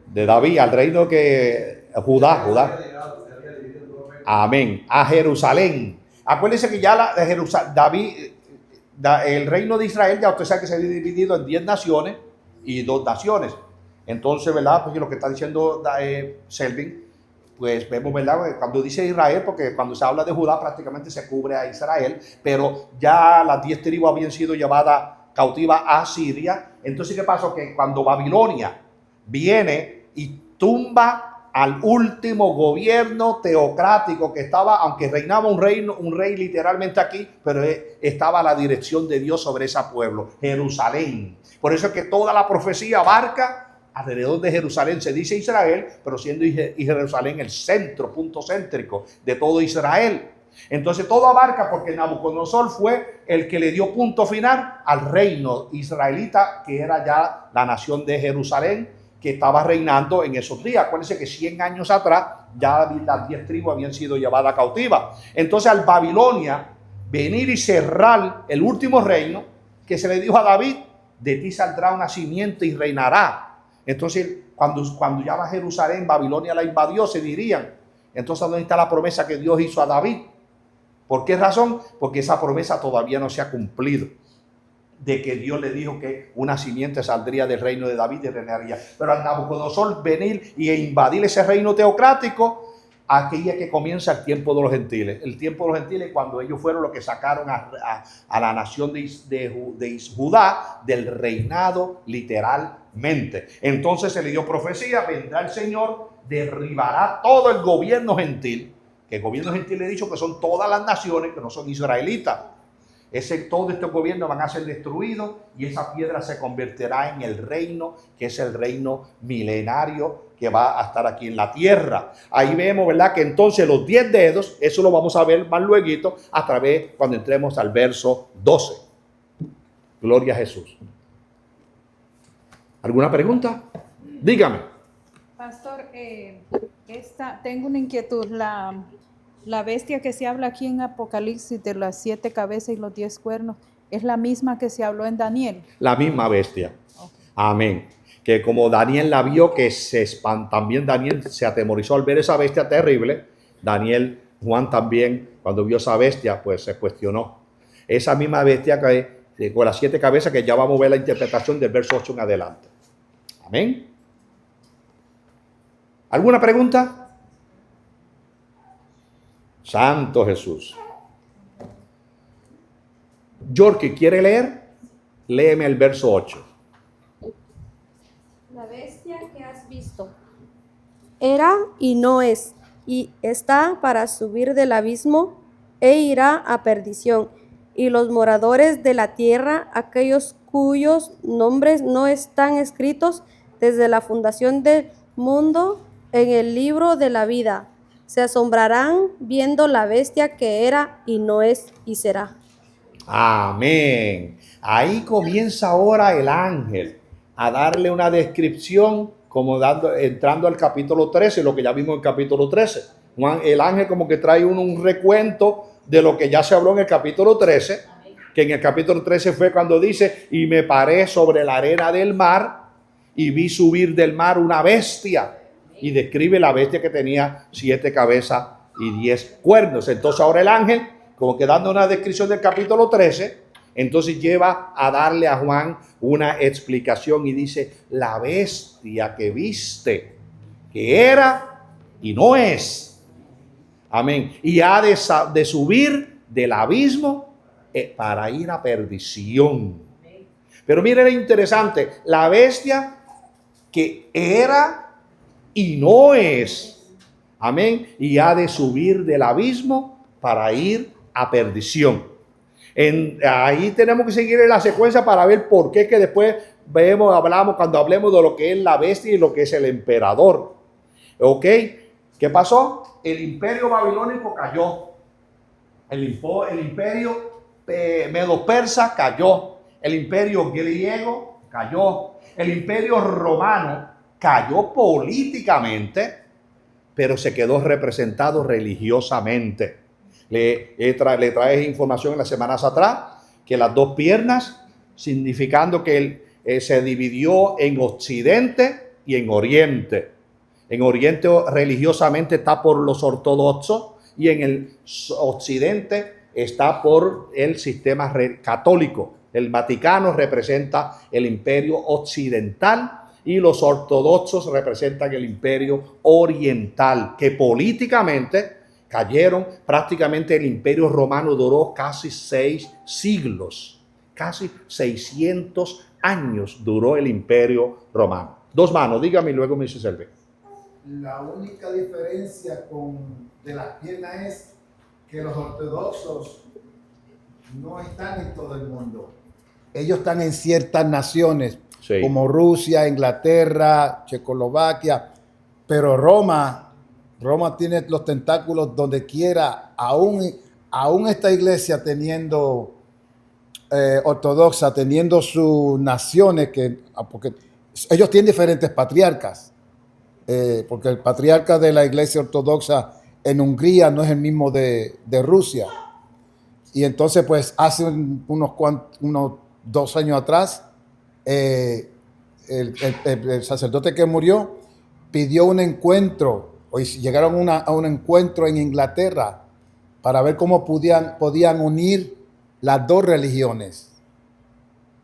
De David, al reino que Judá. Amén. A Jerusalén. Acuérdense que ya el reino de Israel, ya usted sabe que se ha dividido en 10 naciones y 2 naciones. Entonces, ¿verdad? Porque lo que está diciendo Selvin, pues vemos, ¿verdad? Cuando dice Israel, porque cuando se habla de Judá prácticamente se cubre a Israel, pero ya las 10 tribus habían sido llevadas cautiva a Siria. Entonces, ¿qué pasó? Que cuando Babilonia viene y tumba al último gobierno teocrático que estaba, aunque reinaba un rey literalmente aquí, pero estaba la dirección de Dios sobre ese pueblo, Jerusalén. Por eso es que toda la profecía abarca alrededor de Jerusalén. Se dice Israel, pero siendo Jerusalén el centro, punto céntrico de todo Israel. Entonces todo abarca, porque Nabucodonosor fue el que le dio punto final al reino israelita, que era ya la nación de Jerusalén, que estaba reinando en esos días. Acuérdense que 100 años atrás ya las 10 tribus habían sido llevadas cautivas. Entonces al Babilonia venir y cerrar el último reino, que se le dijo a David: de ti saldrá una simiente y reinará. Entonces cuando ya va a Jerusalén, Babilonia la invadió, se dirían. Entonces, ¿dónde está la promesa que Dios hizo a David? ¿Por qué razón? Porque esa promesa todavía no se ha cumplido, de que Dios le dijo que una simiente saldría del reino de David y reinaría. Pero al Nabucodonosor venir y invadir ese reino teocrático, aquí es que comienza el tiempo de los gentiles. El tiempo de los gentiles, cuando ellos fueron los que sacaron a la nación de Judá del reinado literalmente. Entonces se le dio profecía: vendrá el Señor, derribará todo el gobierno gentil. Que el gobierno gentil, le he dicho que son todas las naciones que no son israelitas. Todo este gobierno van a ser destruidos y esa piedra se convertirá en el reino, que es el reino milenario que va a estar aquí en la tierra. Ahí vemos, ¿verdad?, que entonces los 10 dedos, eso lo vamos a ver más luego a través cuando entremos al verso 12. Gloria a Jesús. ¿Alguna pregunta? Dígame. Pastor, tengo una inquietud. La bestia que se habla aquí en Apocalipsis, de las 7 cabezas y los 10 cuernos, ¿es la misma que se habló en Daniel? La misma bestia. Okay. Amén. Que como Daniel la vio, que también Daniel se atemorizó al ver esa bestia terrible. Juan también, cuando vio esa bestia, pues se cuestionó. Esa misma bestia con las 7 cabezas, que ya vamos a ver la interpretación del verso 8 en adelante. Amén. ¿Alguna pregunta? Santo Jesús. Yorkie, ¿quiere leer? Léeme el verso 8. La bestia que has visto era y no es, y está para subir del abismo e irá a perdición. Y los moradores de la tierra, aquellos cuyos nombres no están escritos desde la fundación del mundo en el libro de la vida, se asombrarán viendo la bestia que era y no es y será. Amén. Ahí comienza ahora el ángel a darle una descripción, como entrando al capítulo 13, lo que ya vimos en el capítulo 13. El ángel como que trae un recuento de lo que ya se habló en el capítulo 13, que en el capítulo 13 fue cuando dice: y me paré sobre la arena del mar y vi subir del mar una bestia. Y describe la bestia que tenía 7 cabezas y 10 cuernos. Entonces ahora el ángel, como que dando una descripción del capítulo 13, entonces lleva a darle a Juan una explicación y dice: la bestia que viste, que era y no es. Amén. Y ha de subir del abismo para ir a perdición. Pero miren lo interesante, la bestia que era y no es, amén, y ha de subir del abismo para ir a perdición. Ahí tenemos que seguir en la secuencia para ver por qué, que después hablamos cuando hablemos de lo que es la bestia y lo que es el emperador. ¿Ok? ¿Qué pasó? El imperio babilónico cayó. El imperio medo-persa cayó. El imperio griego cayó. El imperio romano cayó políticamente, pero se quedó representado religiosamente. Le traje información en las semanas atrás, que las 2 piernas, significando que se dividió en Occidente y en Oriente. En Oriente religiosamente está por los ortodoxos y en el Occidente está por el sistema católico. El Vaticano representa el imperio occidental y los ortodoxos representan el imperio oriental, que políticamente cayeron. Prácticamente el imperio romano duró casi 6 siglos. casi 600 años duró el imperio romano. Dos manos, dígame y luego me dice Selve. La única diferencia de las piernas es que los ortodoxos no están en todo el mundo. Ellos están en ciertas naciones, Sí. como Rusia, Inglaterra, Checoslovaquia, pero Roma tiene los tentáculos donde quiera, aún esta iglesia teniendo ortodoxa, teniendo sus naciones, porque ellos tienen diferentes patriarcas, porque el patriarca de la iglesia ortodoxa en Hungría no es el mismo de Rusia. Y entonces, pues, hace unos 2 años atrás, el sacerdote que murió pidió un encuentro, o llegaron a un encuentro en Inglaterra para ver cómo podían unir las dos religiones.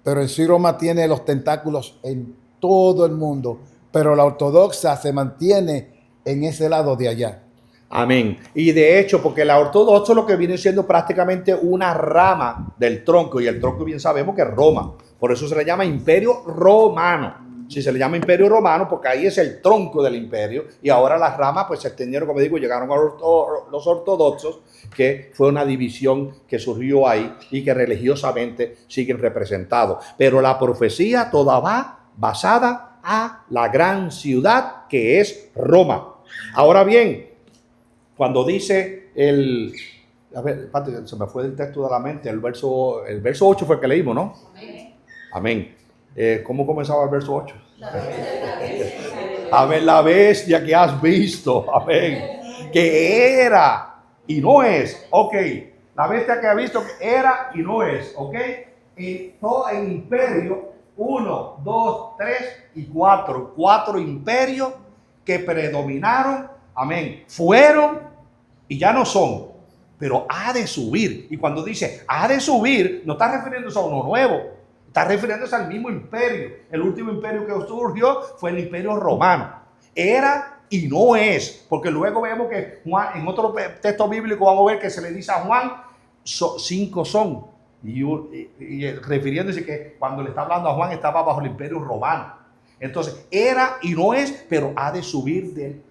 Pero en sí Roma tiene los tentáculos en todo el mundo, pero la ortodoxa se mantiene en ese lado de allá. Amén. Y de hecho, porque la ortodoxa lo que viene siendo prácticamente una rama del tronco, y el tronco bien sabemos que es Roma. Por eso se le llama Imperio Romano. Si se le llama Imperio Romano, porque ahí es el tronco del imperio, y ahora las ramas pues se extendieron, como digo, llegaron a los ortodoxos, que fue una división que surgió ahí y que religiosamente siguen representados. Pero la profecía toda va basada a la gran ciudad que es Roma. Ahora bien, cuando dice a ver, se me fue el texto de la mente, el verso 8 fue el que leímos, ¿no? Amén. ¿Cómo comenzaba el verso 8? Amén, la bestia que has visto, amén, que era y no es, ok, la bestia que has visto que era y no es, ok, y todo el imperio, 1, 2, 3 y 4 imperios que predominaron, amén, fueron y ya no son, pero ha de subir. Y cuando dice ha de subir, no está refiriéndose a uno nuevo, está refiriéndose al mismo imperio. El último imperio que surgió fue el imperio romano. Era y no es, porque luego vemos que Juan, en otro texto bíblico vamos a ver que se le dice a Juan, 5 son. Y refiriéndose que cuando le está hablando a Juan estaba bajo el imperio romano. Entonces, era y no es, pero ha de subir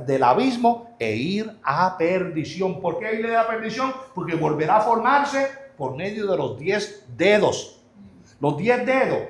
del abismo e ir a perdición. ¿Por qué ir a perdición? Porque volverá a formarse por medio de los 10 dedos. Los 10 dedos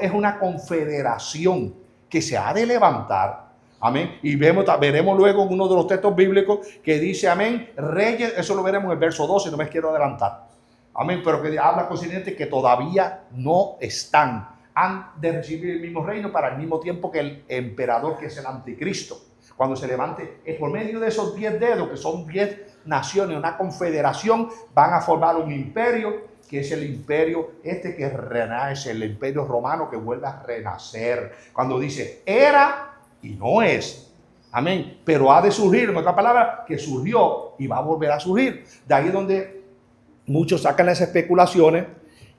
es una confederación que se ha de levantar. Amén. Y veremos luego en uno de los textos bíblicos que dice, amén, reyes, eso lo veremos en el verso 12, no me quiero adelantar. Amén, pero que habla consciente que todavía no están. Han de recibir el mismo reino para el mismo tiempo que el emperador, que es el anticristo. Cuando se levante, es por medio de esos 10 dedos, que son 10 naciones, una confederación, van a formar un imperio, que es el imperio que renace, el imperio romano que vuelve a renacer. Cuando dice era y no es, amén, pero ha de surgir, en otra palabra, que surgió y va a volver a surgir. De ahí es donde muchos sacan las especulaciones,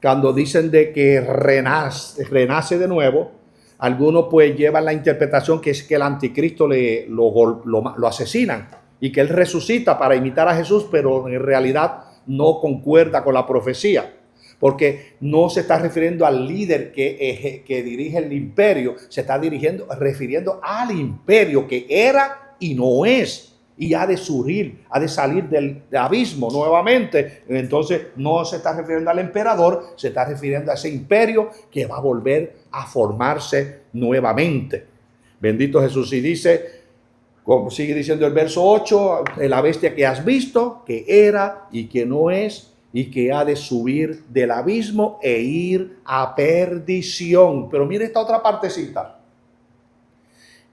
cuando dicen de que renace de nuevo. Algunos pues llevan la interpretación que es que el anticristo lo asesinan y que él resucita para imitar a Jesús, pero en realidad no concuerda con la profecía, porque no se está refiriendo al líder que dirige el imperio, se está refiriendo al imperio que era y no es, y ha de surgir, ha de salir del abismo nuevamente. Entonces no se está refiriendo al emperador, se está refiriendo a ese imperio que va a volver a formarse nuevamente. Bendito Jesús. Y dice, como sigue diciendo el verso 8, la bestia que has visto, que era y que no es, y que ha de subir del abismo e ir a perdición. Pero mire esta otra partecita.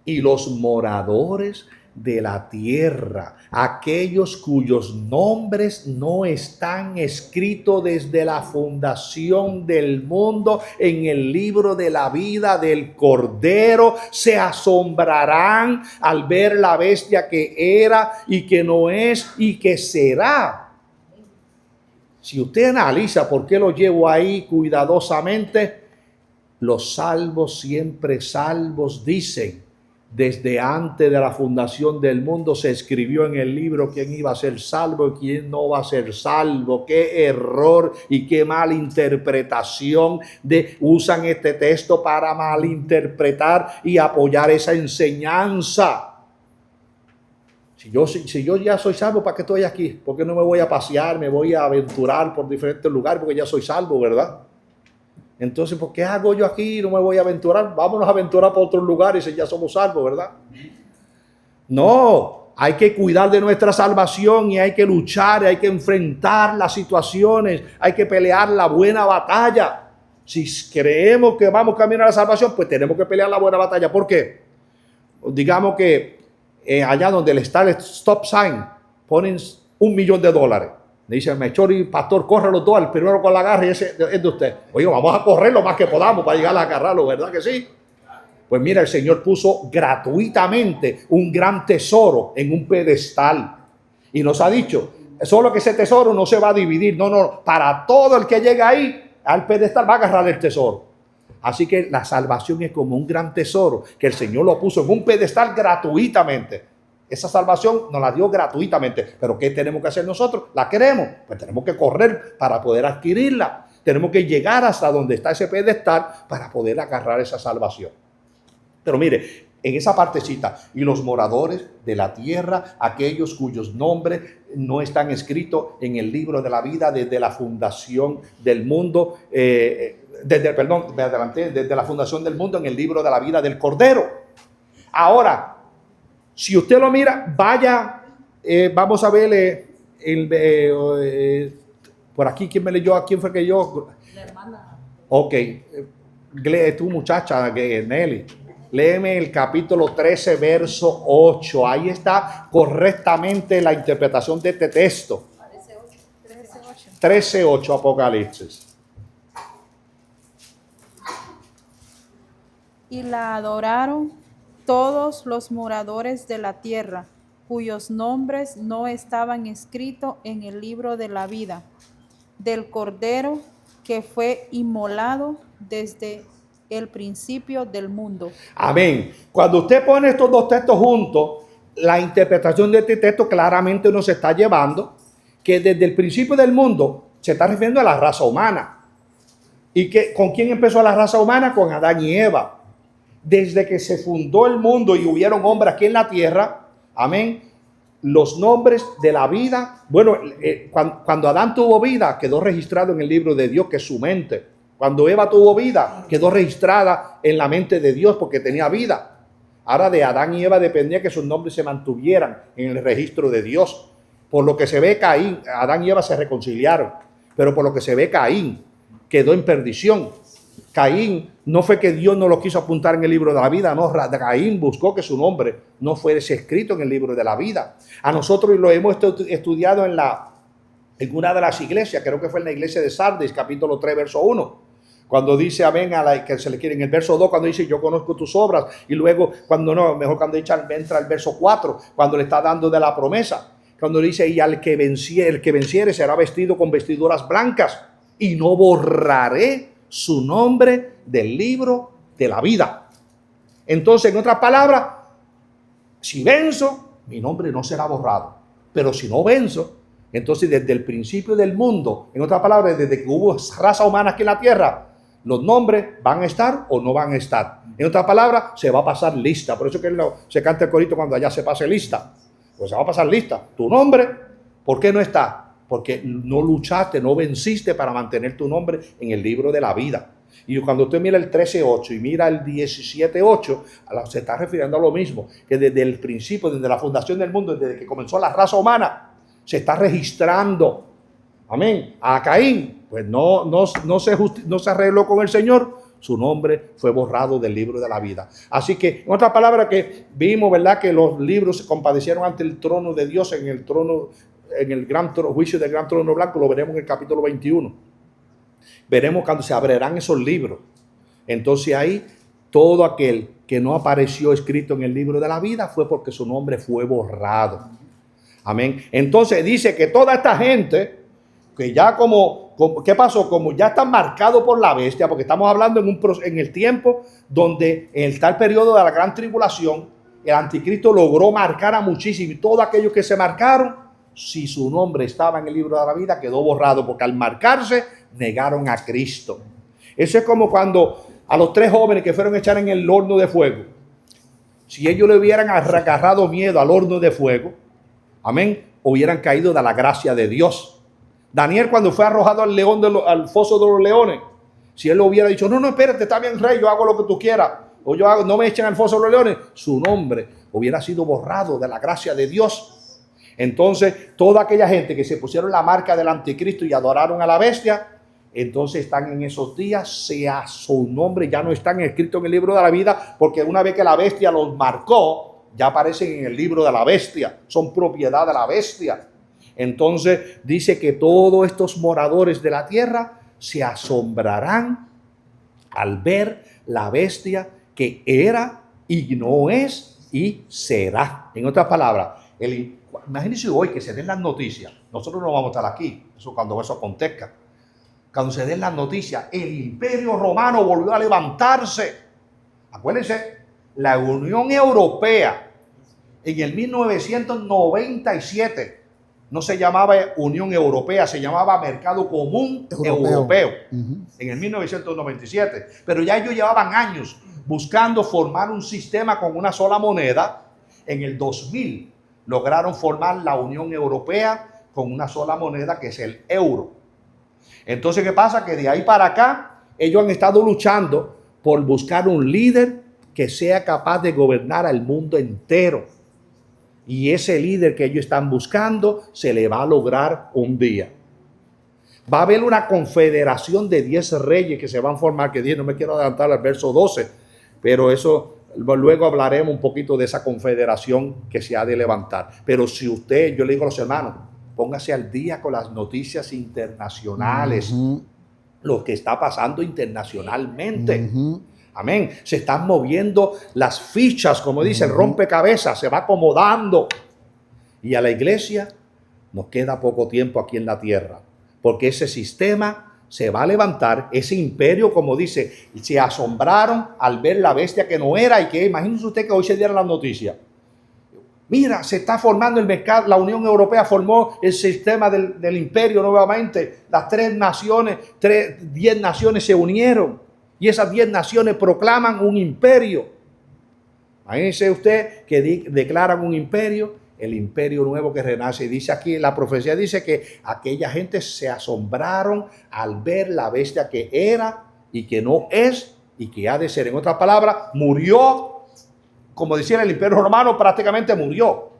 Y los moradores de la tierra, aquellos cuyos nombres no están escritos desde la fundación del mundo en el libro de la vida del Cordero, se asombrarán al ver la bestia que era y que no es y que será. Si usted analiza por qué lo llevo ahí cuidadosamente, los salvos siempre salvos dicen, Desde antes de la fundación del mundo se escribió en el libro quién iba a ser salvo y quién no va a ser salvo. Qué error y qué malinterpretación usan este texto para malinterpretar y apoyar esa enseñanza. Si yo ya soy salvo, ¿para qué estoy aquí? ¿Por qué no me voy a pasear, me voy a aventurar por diferentes lugares? Porque ya soy salvo, ¿verdad? Entonces, ¿por qué hago yo aquí? No me voy a aventurar. Vámonos a aventurar por otros lugares y ya somos salvos, ¿verdad? No, hay que cuidar de nuestra salvación y hay que luchar, hay que enfrentar las situaciones, hay que pelear la buena batalla. Si creemos que vamos camino a la salvación, pues tenemos que pelear la buena batalla. ¿Por qué? Digamos que allá donde está el stop sign, ponen $1,000,000. Le dice Mechori, pastor, corre los dos, el primero con la garra y ese es de usted. Oye, vamos a correr lo más que podamos para llegar a agarrarlo, ¿verdad que sí? Pues mira, el Señor puso gratuitamente un gran tesoro en un pedestal. Y nos ha dicho, solo que ese tesoro no se va a dividir. No, para todo el que llega ahí, al pedestal va a agarrar el tesoro. Así que la salvación es como un gran tesoro que el Señor lo puso en un pedestal gratuitamente. Esa salvación nos la dio gratuitamente. ¿Pero qué tenemos que hacer nosotros? ¿La queremos? Pues tenemos que correr para poder adquirirla. Tenemos que llegar hasta donde está ese pedestal para poder agarrar esa salvación. Pero mire, en esa partecita, y los moradores de la tierra, aquellos cuyos nombres no están escritos en el libro de la vida desde la fundación del mundo, desde la fundación del mundo en el libro de la vida del Cordero. Ahora, si usted lo mira, vaya, vamos a ver por aquí, ¿quién me leyó? ¿Quién fue que yo? La hermana. Ok, tu muchacha, Nelly, léeme el capítulo 13, verso 8. Ahí está correctamente la interpretación de este texto. 13:8 Apocalipsis. Y la adoraron todos los moradores de la tierra, cuyos nombres no estaban escritos en el libro de la vida, del Cordero que fue inmolado desde el principio del mundo. Amén. Cuando usted pone estos dos textos juntos, la interpretación de este texto claramente nos está llevando que desde el principio del mundo se está refiriendo a la raza humana. ¿Y con quién empezó la raza humana? Con Adán y Eva. Desde que se fundó el mundo y hubieron hombres aquí en la tierra, amén, los nombres de la vida, bueno, cuando Adán tuvo vida, quedó registrado en el libro de Dios, que es su mente. Cuando Eva tuvo vida, quedó registrada en la mente de Dios porque tenía vida. Ahora de Adán y Eva dependía que sus nombres se mantuvieran en el registro de Dios. Por lo que se ve, Caín, Adán y Eva se reconciliaron, pero por lo que se ve, Caín quedó en perdición. Caín no fue que Dios no lo quiso apuntar en el libro de la vida, no, Caín buscó que su nombre no fuese escrito en el libro de la vida. A nosotros lo hemos estudiado en una de las iglesias, creo que fue en la iglesia de Sardis, capítulo 3, verso 1, cuando dice amén, que se le quiere en el verso 2, cuando dice yo conozco tus obras, y luego cuando entra el verso 4, cuando le está dando de la promesa, cuando dice y el que venciere será vestido con vestiduras blancas y no borraré su nombre del libro de la vida. Entonces, en otras palabras, si venzo, mi nombre no será borrado. Pero si no venzo, entonces desde el principio del mundo, en otras palabras, desde que hubo raza humana aquí en la tierra, los nombres van a estar o no van a estar. En otras palabras, se va a pasar lista. Por eso que se canta el corito cuando allá se pase lista. Pues se va a pasar lista. Tu nombre, ¿por qué no está? Porque no luchaste, no venciste para mantener tu nombre en el libro de la vida. Y cuando usted mira el 13:8 y mira el 17:8, se está refiriendo a lo mismo, que desde el principio, desde la fundación del mundo, desde que comenzó la raza humana, se está registrando. Amén. A Caín, pues no se arregló con el Señor, su nombre fue borrado del libro de la vida. Así que, en otras palabras, que vimos, ¿verdad?, que los libros se compadecieron ante el trono de Dios en el gran juicio del gran trono blanco. Lo veremos en el capítulo 21. Veremos cuando se abrirán esos libros. Entonces ahí todo aquel que no apareció escrito en el libro de la vida fue porque su nombre fue borrado. Amén. Entonces dice que toda esta gente que ya ¿qué pasó? Como ya están marcados por la bestia, porque estamos hablando en el tiempo donde está el periodo de la gran tribulación, el anticristo logró marcar a muchísimos, y todos aquellos que se marcaron, si su nombre estaba en el libro de la vida, quedó borrado, porque al marcarse negaron a Cristo. Eso es como cuando a los 3 jóvenes que fueron a echar en el horno de fuego, si ellos le hubieran agarrado miedo al horno de fuego, amén, hubieran caído de la gracia de Dios. Daniel, cuando fue arrojado al león al foso de los leones, si él le hubiera dicho, no, espérate, está bien, rey, yo hago lo que tú quieras, o yo hago, no me echen al foso de los leones, su nombre hubiera sido borrado de la gracia de Dios. Entonces, toda aquella gente que se pusieron la marca del anticristo y adoraron a la bestia, entonces están en esos días, sea su nombre, ya no están escritos en el libro de la vida, porque una vez que la bestia los marcó, ya aparecen en el libro de la bestia, son propiedad de la bestia. Entonces dice que todos estos moradores de la tierra se asombrarán al ver la bestia que era y no es y será. En otras palabras, imagínense hoy que se den las noticias, nosotros no vamos a estar aquí, eso cuando eso acontezca. Cuando se den las noticias, el Imperio Romano volvió a levantarse. Acuérdense, la Unión Europea en el 1997 no se llamaba Unión Europea, se llamaba Mercado Común Europeo. En el 1997. Pero ya ellos llevaban años buscando formar un sistema con una sola moneda. En el 2000 lograron formar la Unión Europea con una sola moneda, que es el euro. Entonces, ¿qué pasa? Que de ahí para acá, ellos han estado luchando por buscar un líder que sea capaz de gobernar al mundo entero. Y ese líder que ellos están buscando se le va a lograr un día. Va a haber una confederación de 10 reyes que se van a formar, que no me quiero adelantar al verso 12, pero eso luego hablaremos un poquito de esa confederación que se ha de levantar. Pero si usted, yo le digo a los hermanos, póngase al día con las noticias internacionales, lo que está pasando internacionalmente. Amén. Se están moviendo las fichas, como dice el rompecabezas, se va acomodando. Y a la iglesia nos queda poco tiempo aquí en la tierra, porque ese sistema se va a levantar, ese imperio, como dice, se asombraron al ver la bestia que no era, y que imagínense usted que hoy se diera la noticia. Mira, se está formando el mercado, la Unión Europea formó el sistema del imperio nuevamente. Las 10 naciones se unieron y esas 10 naciones proclaman un imperio. Imagínese usted que declaran un imperio, el imperio nuevo que renace. Y dice aquí, la profecía dice que aquella gente se asombraron al ver la bestia que era y que no es y que ha de ser. En otras palabras, murió. Como decía el Imperio Romano, prácticamente murió,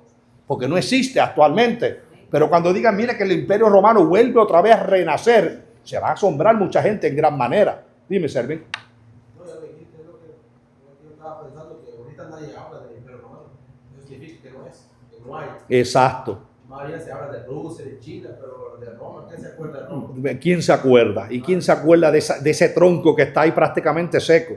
porque no existe actualmente. Pero cuando digan, mire que el Imperio Romano vuelve otra vez a renacer, se va a asombrar mucha gente en gran manera. Dime, Servín. No, ya me dijiste lo que yo estaba pensando, que ahorita nadie habla del Imperio Romano. Eso significa que no es, que no hay. Exacto. Más bien se habla de Rusia, de China, pero de Roma, ¿quién se acuerda de Roma? ¿Quién se acuerda? ¿Y quién se acuerda de ese tronco que está ahí prácticamente seco?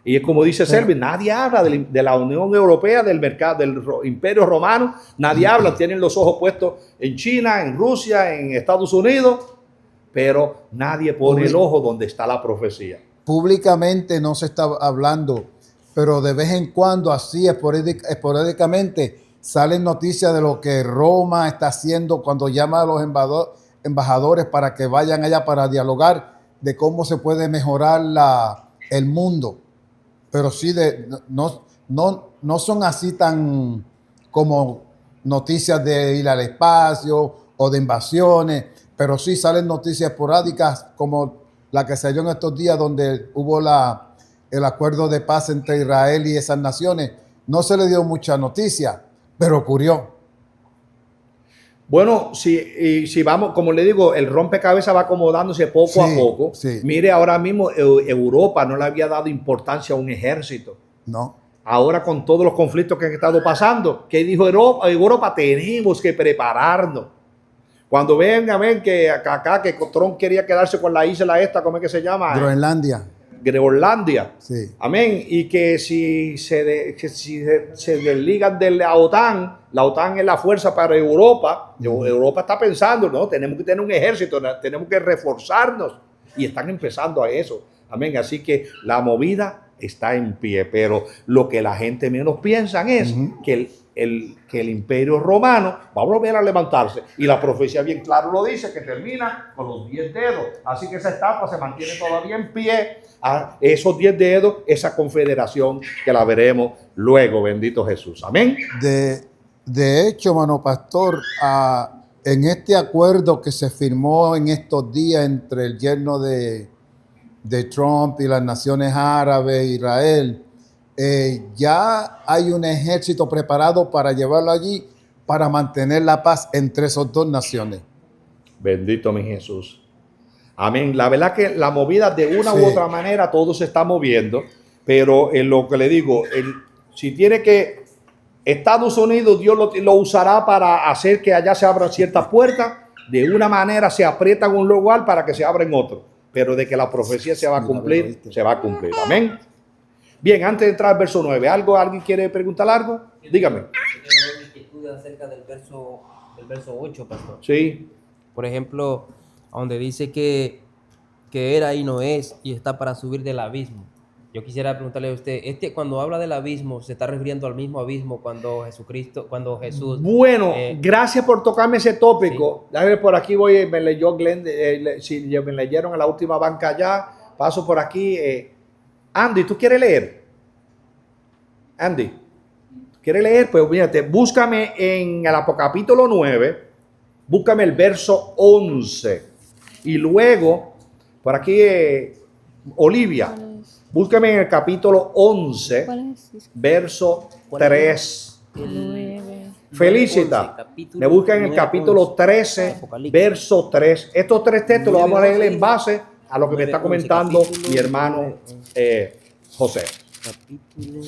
Y es como dice Servín, nadie habla de la Unión Europea, del mercado, del Imperio Romano. Nadie habla, tienen los ojos puestos en China, en Rusia, en Estados Unidos, pero nadie pone el ojo donde está la profecía. Públicamente no se está hablando, pero de vez en cuando, así esporádicamente, salen noticias de lo que Roma está haciendo cuando llama a los embajadores para que vayan allá para dialogar de cómo se puede mejorar el mundo. Pero sí, no son así tan como noticias de ir al espacio o de invasiones, pero sí salen noticias esporádicas como la que salió en estos días donde hubo el acuerdo de paz entre Israel y esas naciones. No se le dio mucha noticia, pero ocurrió. Bueno, si vamos, como le digo, el rompecabezas va acomodándose poco a poco. Sí. Mire, ahora mismo Europa no le había dado importancia a un ejército. No. Ahora con todos los conflictos que han estado pasando, ¿qué dijo Europa? Europa, tenemos que prepararnos. Cuando vengan a ver que acá que Trump quería quedarse con la isla esta, ¿cómo es que se llama? Groenlandia. Groenlandia. Sí. Amén. Y que si se desligan de la OTAN es la fuerza para Europa. Europa está pensando, no, tenemos que tener un ejército, tenemos que reforzarnos. Y están empezando a eso. Amén. Así que la movida está en pie, pero lo que la gente menos piensan es que el imperio romano va a volver a levantarse, y la profecía bien claro lo dice, que termina con los 10 dedos, así que esa estatua se mantiene todavía en pie, a esos 10 dedos, esa confederación que la veremos luego, bendito Jesús, amén. De hecho, mano pastor, en este acuerdo que se firmó en estos días entre el yerno de Trump y las naciones árabes, Israel, ya hay un ejército preparado para llevarlo allí para mantener la paz entre esas dos naciones. Bendito mi Jesús. Amén. La verdad que la movida de una u otra manera, todo se está moviendo, pero en lo que le digo, si tiene que Estados Unidos, Dios lo usará para hacer que allá se abran ciertas puertas, de una manera se aprieta en un lugar para que se abra en otro, pero de que la profecía se va a cumplir, se va a cumplir. Amén. Bien, antes de entrar al verso 9, ¿alguien quiere preguntar algo? Dígame. Tengo una inquietud acerca del verso 8, pastor. Sí. Por ejemplo, donde dice que era y no es y está para subir del abismo. Yo quisiera preguntarle a usted, cuando habla del abismo, ¿se está refiriendo al mismo abismo cuando Jesús? Bueno, gracias por tocarme ese tópico. Sí. Por aquí voy, me leyó Glenn, si me leyeron en la última banca allá, paso por aquí. Andy, ¿tú quieres leer? Andy, ¿quieres leer? Pues fíjate, búscame en el capítulo 9, búscame el verso 11. Y luego, por aquí, Olivia, búscame en el capítulo 11, verso 3. Felicita, me busca en el capítulo 13, verso 3. Estos tres textos los vamos a leer en base a lo que me está comentando mi hermano José. Capítulo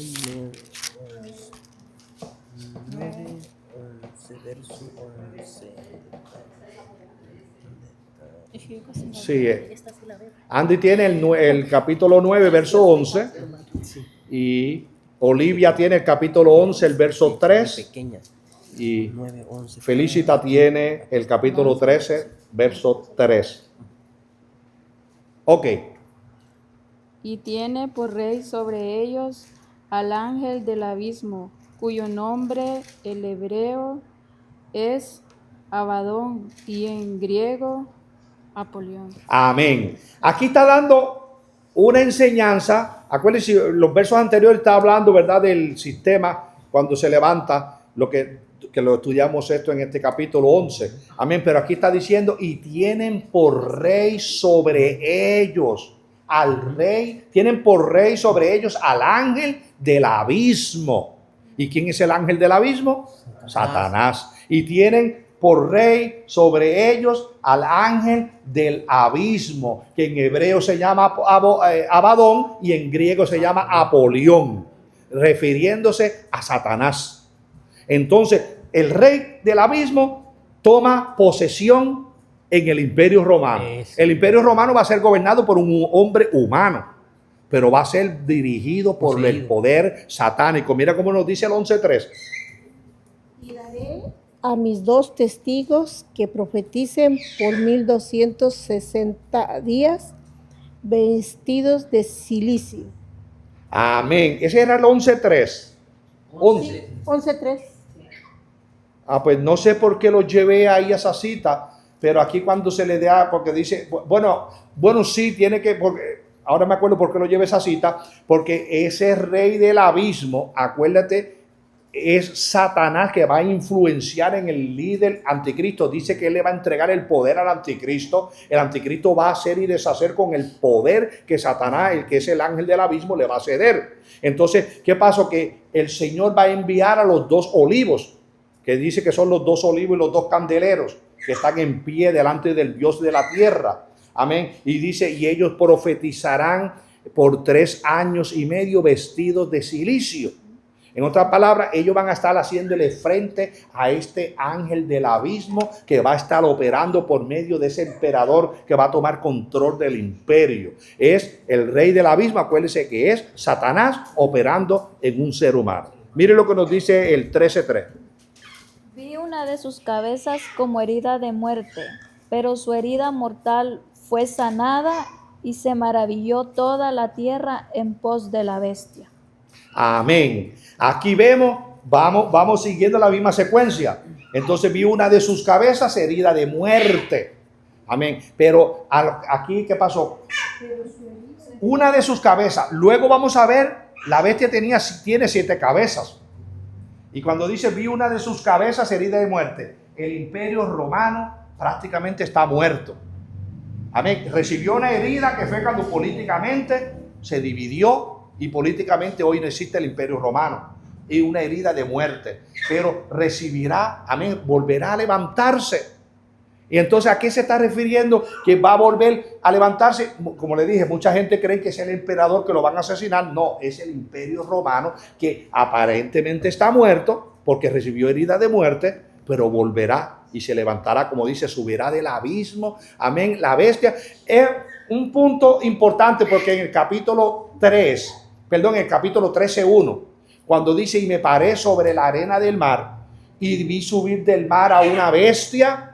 9, 11, verso 11. Sí, Andy tiene el capítulo 9, verso 11, y Olivia tiene el capítulo 11, el verso 3, y Felicita tiene el capítulo 13, verso 3. Ok. Y tiene por rey sobre ellos al ángel del abismo, cuyo nombre el hebreo es Abadón y en griego Apolión. Amén. Aquí está dando una enseñanza. Acuérdense, los versos anteriores está hablando, ¿verdad?, del sistema cuando se levanta, lo que lo estudiamos esto en este capítulo 11. Amén. Pero aquí está diciendo, y tienen por rey sobre ellos al rey, tienen por rey sobre ellos al ángel del abismo. ¿Y quién es el ángel del abismo? Satanás. Y tienen por rey sobre ellos al ángel del abismo, que en hebreo se llama Abadón y en griego se llama Apolión, refiriéndose a Satanás. Entonces, el rey del abismo toma posesión en el imperio romano. El imperio romano va a ser gobernado por un hombre humano, pero va a ser dirigido por el poder satánico. Mira cómo nos dice el 11:3. Y daré a mis 2 testigos que profeticen por 1260 días, vestidos de silicio. Amén. Ese era el 11:3. 11:3. Pues no sé por qué lo llevé ahí a esa cita, pero aquí cuando se le da, porque dice, bueno, sí, tiene que, porque ahora me acuerdo por qué lo llevé a esa cita, porque ese rey del abismo, acuérdate, es Satanás, que va a influenciar en el líder anticristo. Dice que él le va a entregar el poder al anticristo. El anticristo va a hacer y deshacer con el poder que Satanás, el que es el ángel del abismo, le va a ceder. Entonces, ¿qué pasó? Que el Señor va a enviar a los 2 olivos, que dice que son los 2 olivos y los 2 candeleros, que están en pie delante del Dios de la tierra. Amén. Y dice, y ellos profetizarán por 3 años y medio vestidos de silicio. En otras palabras, ellos van a estar haciéndole frente a este ángel del abismo que va a estar operando por medio de ese emperador que va a tomar control del imperio. Es el rey del abismo, acuérdense que es Satanás operando en un ser humano. Mire lo que nos dice el 13:3. Vi una de sus cabezas como herida de muerte, pero su herida mortal fue sanada y se maravilló toda la tierra en pos de la bestia. Amén. Aquí vemos, vamos siguiendo la misma secuencia. Entonces vi una de sus cabezas herida de muerte. Amén. Pero aquí, ¿qué pasó? Una de sus cabezas. Luego vamos a ver, la bestia tiene 7 cabezas. Y cuando dice vi una de sus cabezas herida de muerte, el imperio romano prácticamente está muerto. Amén. Recibió una herida que fue cuando políticamente se dividió y políticamente hoy no existe el imperio romano. Y una herida de muerte. Pero recibirá, amén, volverá a levantarse. Y entonces, ¿a qué se está refiriendo? Que va a volver a levantarse. Como le dije, mucha gente cree que es el emperador que lo van a asesinar. No, es el imperio romano que aparentemente está muerto porque recibió herida de muerte, pero volverá y se levantará, como dice, subirá del abismo. Amén. La bestia es un punto importante porque en el capítulo 13:1, cuando dice, y me paré sobre la arena del mar y vi subir del mar a una bestia.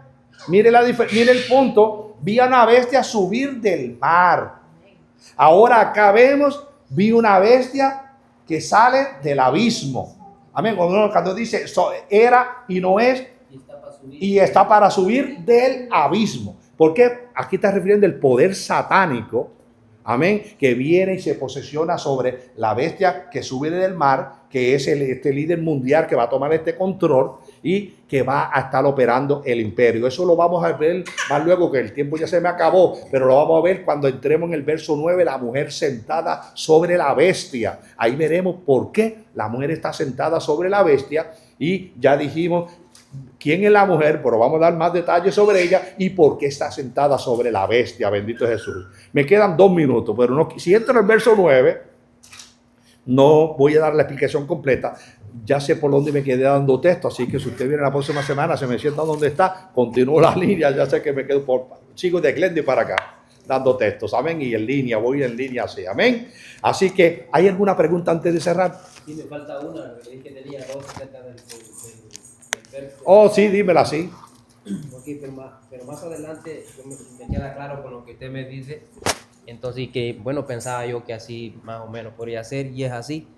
Mire el punto, vi a una bestia subir del mar. Ahora acá vi una bestia que sale del abismo. Amén. Cuando dice era y no es, y está para subir del abismo. Porque aquí está refiriendo el poder satánico. Amén. Que viene y se posesiona sobre la bestia que sube del mar, que es este líder mundial que va a tomar este control y que va a estar operando el imperio. Eso lo vamos a ver más luego, que el tiempo ya se me acabó, pero lo vamos a ver cuando entremos en el verso 9, la mujer sentada sobre la bestia. Ahí veremos por qué la mujer está sentada sobre la bestia y ya dijimos quién es la mujer, pero vamos a dar más detalles sobre ella y por qué está sentada sobre la bestia. Bendito Jesús. Me quedan 2 minutos, pero no, si entro en el verso 9, no voy a dar la explicación completa. Ya sé por dónde me quedé dando texto, así que si usted viene la próxima semana, se me sienta donde está, continúo la línea, ya sé que me quedo sigo de Glendy para acá, dando textos, amén, y en línea, voy en línea así, amén. Así que, ¿hay alguna pregunta antes de cerrar? Sí, me falta una, que tenía 2 acerca del verso. Oh, sí, dímela así. Okay, pero más adelante me queda claro con lo que usted me dice. Entonces, que bueno, pensaba yo que así más o menos podría ser y es así.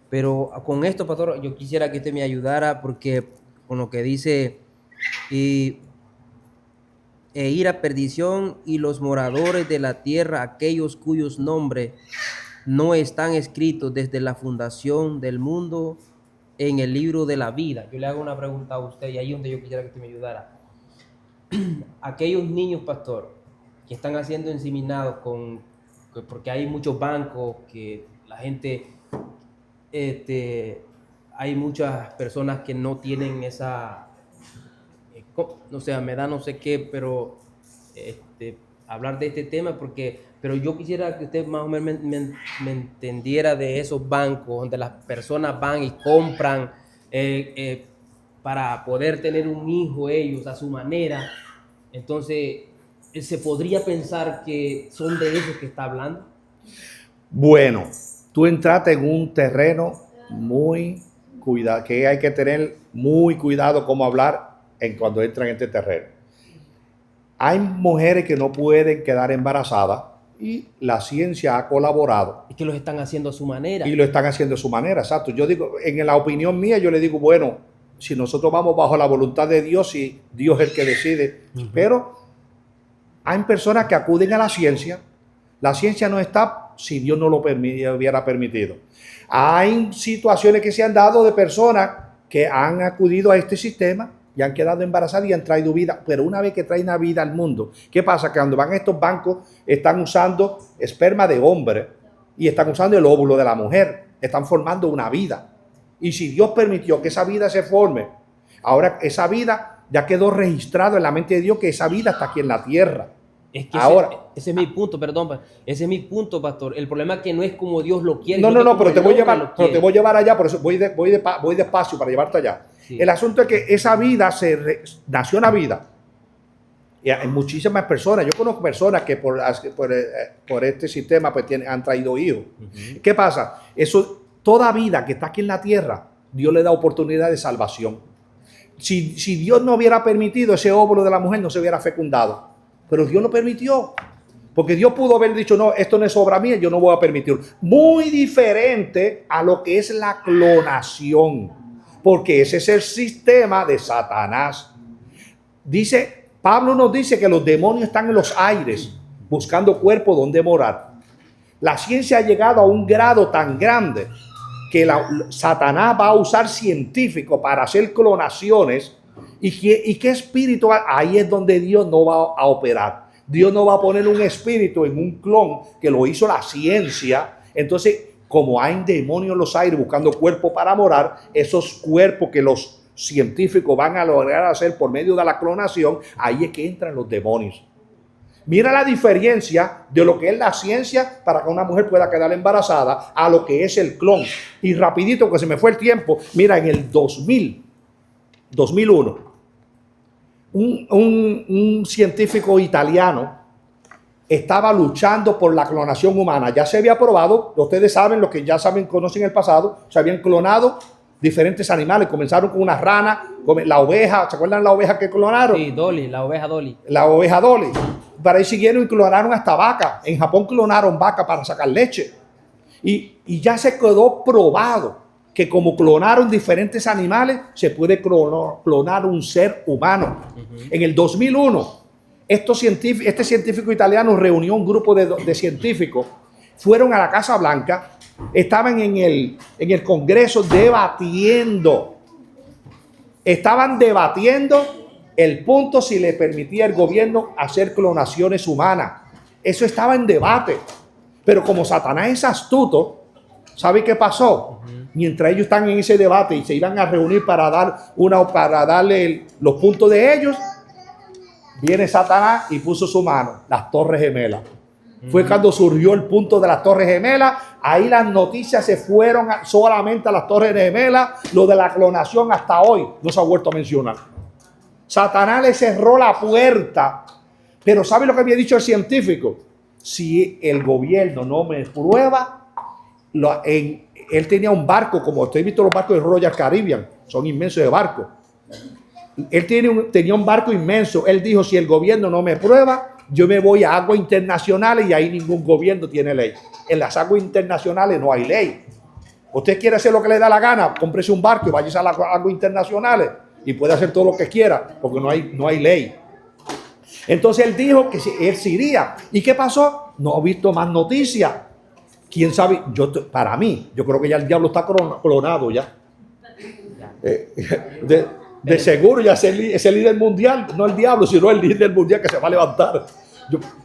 Pero con esto, pastor, yo quisiera que usted me ayudara porque con lo que dice e ir a perdición y los moradores de la tierra, aquellos cuyos nombres no están escritos desde la fundación del mundo en el libro de la vida. Yo le hago una pregunta a usted y ahí es donde yo quisiera que usted me ayudara. Aquellos niños, pastor, que están siendo inseminados porque hay muchos bancos que la gente, hay muchas personas que no tienen esa, o sea, me da no sé qué, pero hablar de este tema pero yo quisiera que usted más o menos me entendiera de esos bancos donde las personas van y compran para poder tener un hijo ellos a su manera. Entonces, ¿se podría pensar que son de esos que está hablando? Bueno, tú entraste en un terreno muy cuidado, que hay que tener muy cuidado cómo hablar cuando entran en este terreno. Hay mujeres que no pueden quedar embarazadas y la ciencia ha colaborado. Y que los están haciendo a su manera. Y lo están haciendo a su manera, exacto. Yo digo, en la opinión mía, yo le digo, bueno, si nosotros vamos bajo la voluntad de Dios y Dios es el que decide, pero hay personas que acuden a la ciencia. La ciencia no está si Dios no lo hubiera permitido. Hay situaciones que se han dado de personas que han acudido a este sistema y han quedado embarazadas y han traído vida. Pero una vez que traen la vida al mundo, ¿qué pasa? Que cuando van a estos bancos están usando esperma de hombre y están usando el óvulo de la mujer. Están formando una vida. Y si Dios permitió que esa vida se forme, ahora esa vida ya quedó registrado en la mente de Dios que esa vida está aquí en la tierra. Es que ahora, ese es mi punto, perdón, ese es mi punto, pastor. El problema es que no es como Dios lo quiere. No, pero te voy a llevar allá, por eso voy despacio para llevarte allá. Sí. El asunto es que esa vida nació una vida. Y hay muchísimas personas, yo conozco personas que por este sistema pues han traído hijos. ¿Qué pasa? Toda vida que está aquí en la tierra, Dios le da oportunidad de salvación. Si Dios no hubiera permitido, ese óvulo de la mujer no se hubiera fecundado. Pero Dios lo permitió. Porque Dios pudo haber dicho, no, esto no es obra mía, yo no voy a permitirlo. Muy diferente a lo que es la clonación. Porque ese es el sistema de Satanás. Pablo nos dice que los demonios están en los aires buscando cuerpo donde morar. La ciencia ha llegado a un grado tan grande que Satanás va a usar científicos para hacer clonaciones. ¿Y qué espíritu? Ahí es donde Dios no va a operar. Dios no va a poner un espíritu en un clon que lo hizo la ciencia. Entonces, como hay demonios en los aires buscando cuerpo para morar, esos cuerpos que los científicos van a lograr hacer por medio de la clonación, ahí es que entran los demonios. Mira la diferencia de lo que es la ciencia para que una mujer pueda quedar embarazada a lo que es el clon. Y rapidito, que se me fue el tiempo, mira, en el 2001, un científico italiano estaba luchando por la clonación humana. Ya se había probado, ustedes saben, los que ya saben, conocen el pasado, se habían clonado diferentes animales. Comenzaron con una rana, con la oveja. ¿Se acuerdan la oveja que clonaron? Sí, Dolly, la oveja Dolly. La oveja Dolly. Para ahí siguieron y clonaron hasta vaca. En Japón clonaron vaca para sacar leche. Y ya se quedó probado que como clonaron diferentes animales, se puede clonar un ser humano. En el 2001, este científico italiano reunió un grupo de científicos, fueron a la Casa Blanca, estaban en el Congreso debatiendo. Estaban debatiendo el punto si le permitía al gobierno hacer clonaciones humanas. Eso estaba en debate. Pero como Satanás es astuto, ¿sabe qué pasó? Mientras ellos están en ese debate y se iban a reunir para darle los puntos de ellos, viene Satanás y puso su mano, las Torres Gemelas. Fue cuando surgió el punto de las Torres Gemelas. Ahí las noticias se fueron solamente a las Torres Gemelas. Lo de la clonación hasta hoy no se ha vuelto a mencionar. Satanás le cerró la puerta. Pero ¿sabe lo que había dicho el científico? Si el gobierno no me prueba, él tenía un barco, como usted ha visto los barcos de Royal Caribbean, son inmensos de barcos. Él tenía un barco inmenso. Él dijo, si el gobierno no me prueba, yo me voy a aguas internacionales y ahí ningún gobierno tiene ley. En las aguas internacionales no hay ley. Usted quiere hacer lo que le da la gana, cómprese un barco y váyase a las aguas internacionales y puede hacer todo lo que quiera porque no hay ley. Entonces él dijo que él se iría. ¿Y qué pasó? No he visto más noticias. ¿Quién sabe? Para mí, yo creo que ya el diablo está clonado ya. De seguro ya es el líder mundial, no el diablo, sino el líder mundial que se va a levantar.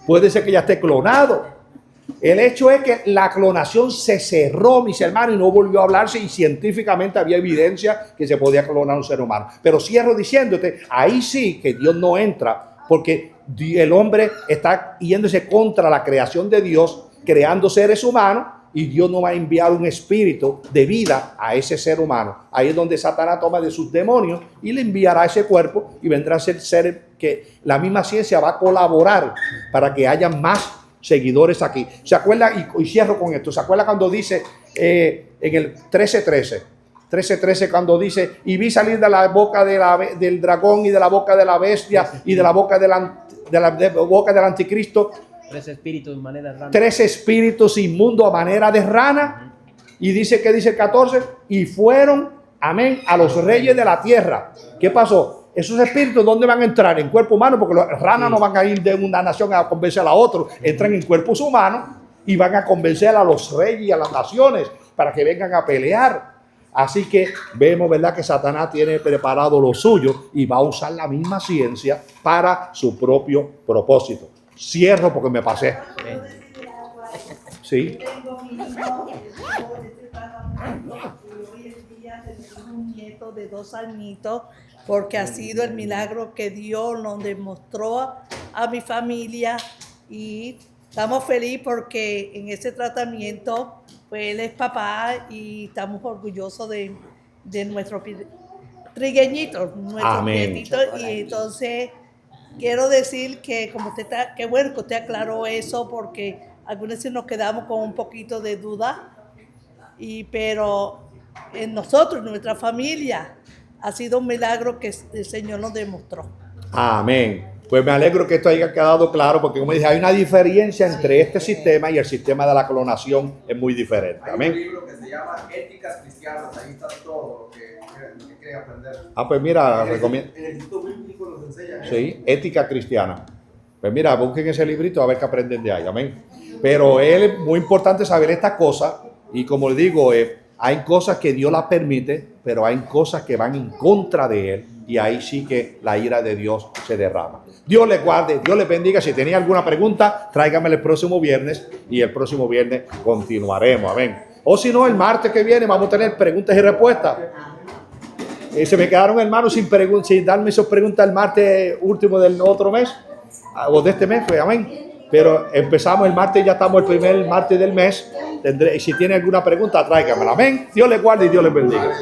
Puede ser que ya esté clonado. El hecho es que la clonación se cerró, mis hermanos, y no volvió a hablarse, y científicamente había evidencia que se podía clonar un ser humano. Pero cierro diciéndote, ahí sí que Dios no entra, porque el hombre está yéndose contra la creación de Dios, creando seres humanos, y Dios no va a enviar un espíritu de vida a ese ser humano. Ahí es donde Satanás toma de sus demonios y le enviará a ese cuerpo y vendrá a ser que la misma ciencia va a colaborar para que haya más seguidores aquí. ¿Se acuerda? Y cierro con esto. ¿Se acuerda cuando dice en el 13:13 cuando dice, y vi salir de la boca del dragón y de la boca de la bestia y de la boca del anticristo 3 espíritus de manera rana. 3 espíritus inmundos a manera de rana? Y dice, ¿qué dice el 14? Y fueron, amén, a los reyes de la tierra. ¿Qué pasó? Esos espíritus, ¿dónde van a entrar? En cuerpo humano, porque las ranas no van a ir de una nación a convencer a la otra. Entran en cuerpos humanos y van a convencer a los reyes y a las naciones para que vengan a pelear. Así que vemos, ¿verdad?, que Satanás tiene preparado lo suyo y va a usar la misma ciencia para su propio propósito. Cierro porque me pasé. Sí. Tengo mi hijo, hoy en día tenemos un nieto de 2 añitos, porque ha sido el milagro que Dios nos demostró a mi familia, y estamos felices porque en ese tratamiento, pues él es papá y estamos orgullosos de nuestro trigueñito, nuestro nietito. Y entonces quiero decir que como qué bueno que usted aclaró eso, porque algunas veces nos quedamos con un poquito de duda, pero en nosotros, en nuestra familia, ha sido un milagro que el Señor nos demostró. Amén. Pues me alegro que esto haya quedado claro, porque como dije, hay una diferencia entre este sistema y el sistema de la clonación, es muy diferente. Hay Amén. un libro que se llama Éticas Cristianas, ahí está todo lo que quieren aprender. Ah, pues mira, recomiendo. En el Instituto Bíblico nos enseñan. Sí, ética cristiana. Pues mira, busquen ese librito a ver qué aprenden de ahí. Amén. Pero es muy importante saber estas cosas, y como les digo, hay cosas que Dios las permite, pero hay cosas que van en contra de Él, y ahí sí que la ira de Dios se derrama. Dios les guarde, Dios les bendiga. Si tenía alguna pregunta, tráigamela el próximo viernes, y el próximo viernes continuaremos. Amén. O si no, el martes que viene vamos a tener preguntas y respuestas. Se me quedaron, hermanos, sin darme esas preguntas el martes último del otro mes, o de este mes, pues, amén. Pero empezamos el martes, ya estamos el primer martes del mes. Si tiene alguna pregunta, tráigamela. Amén. Dios les guarde y Dios les bendiga.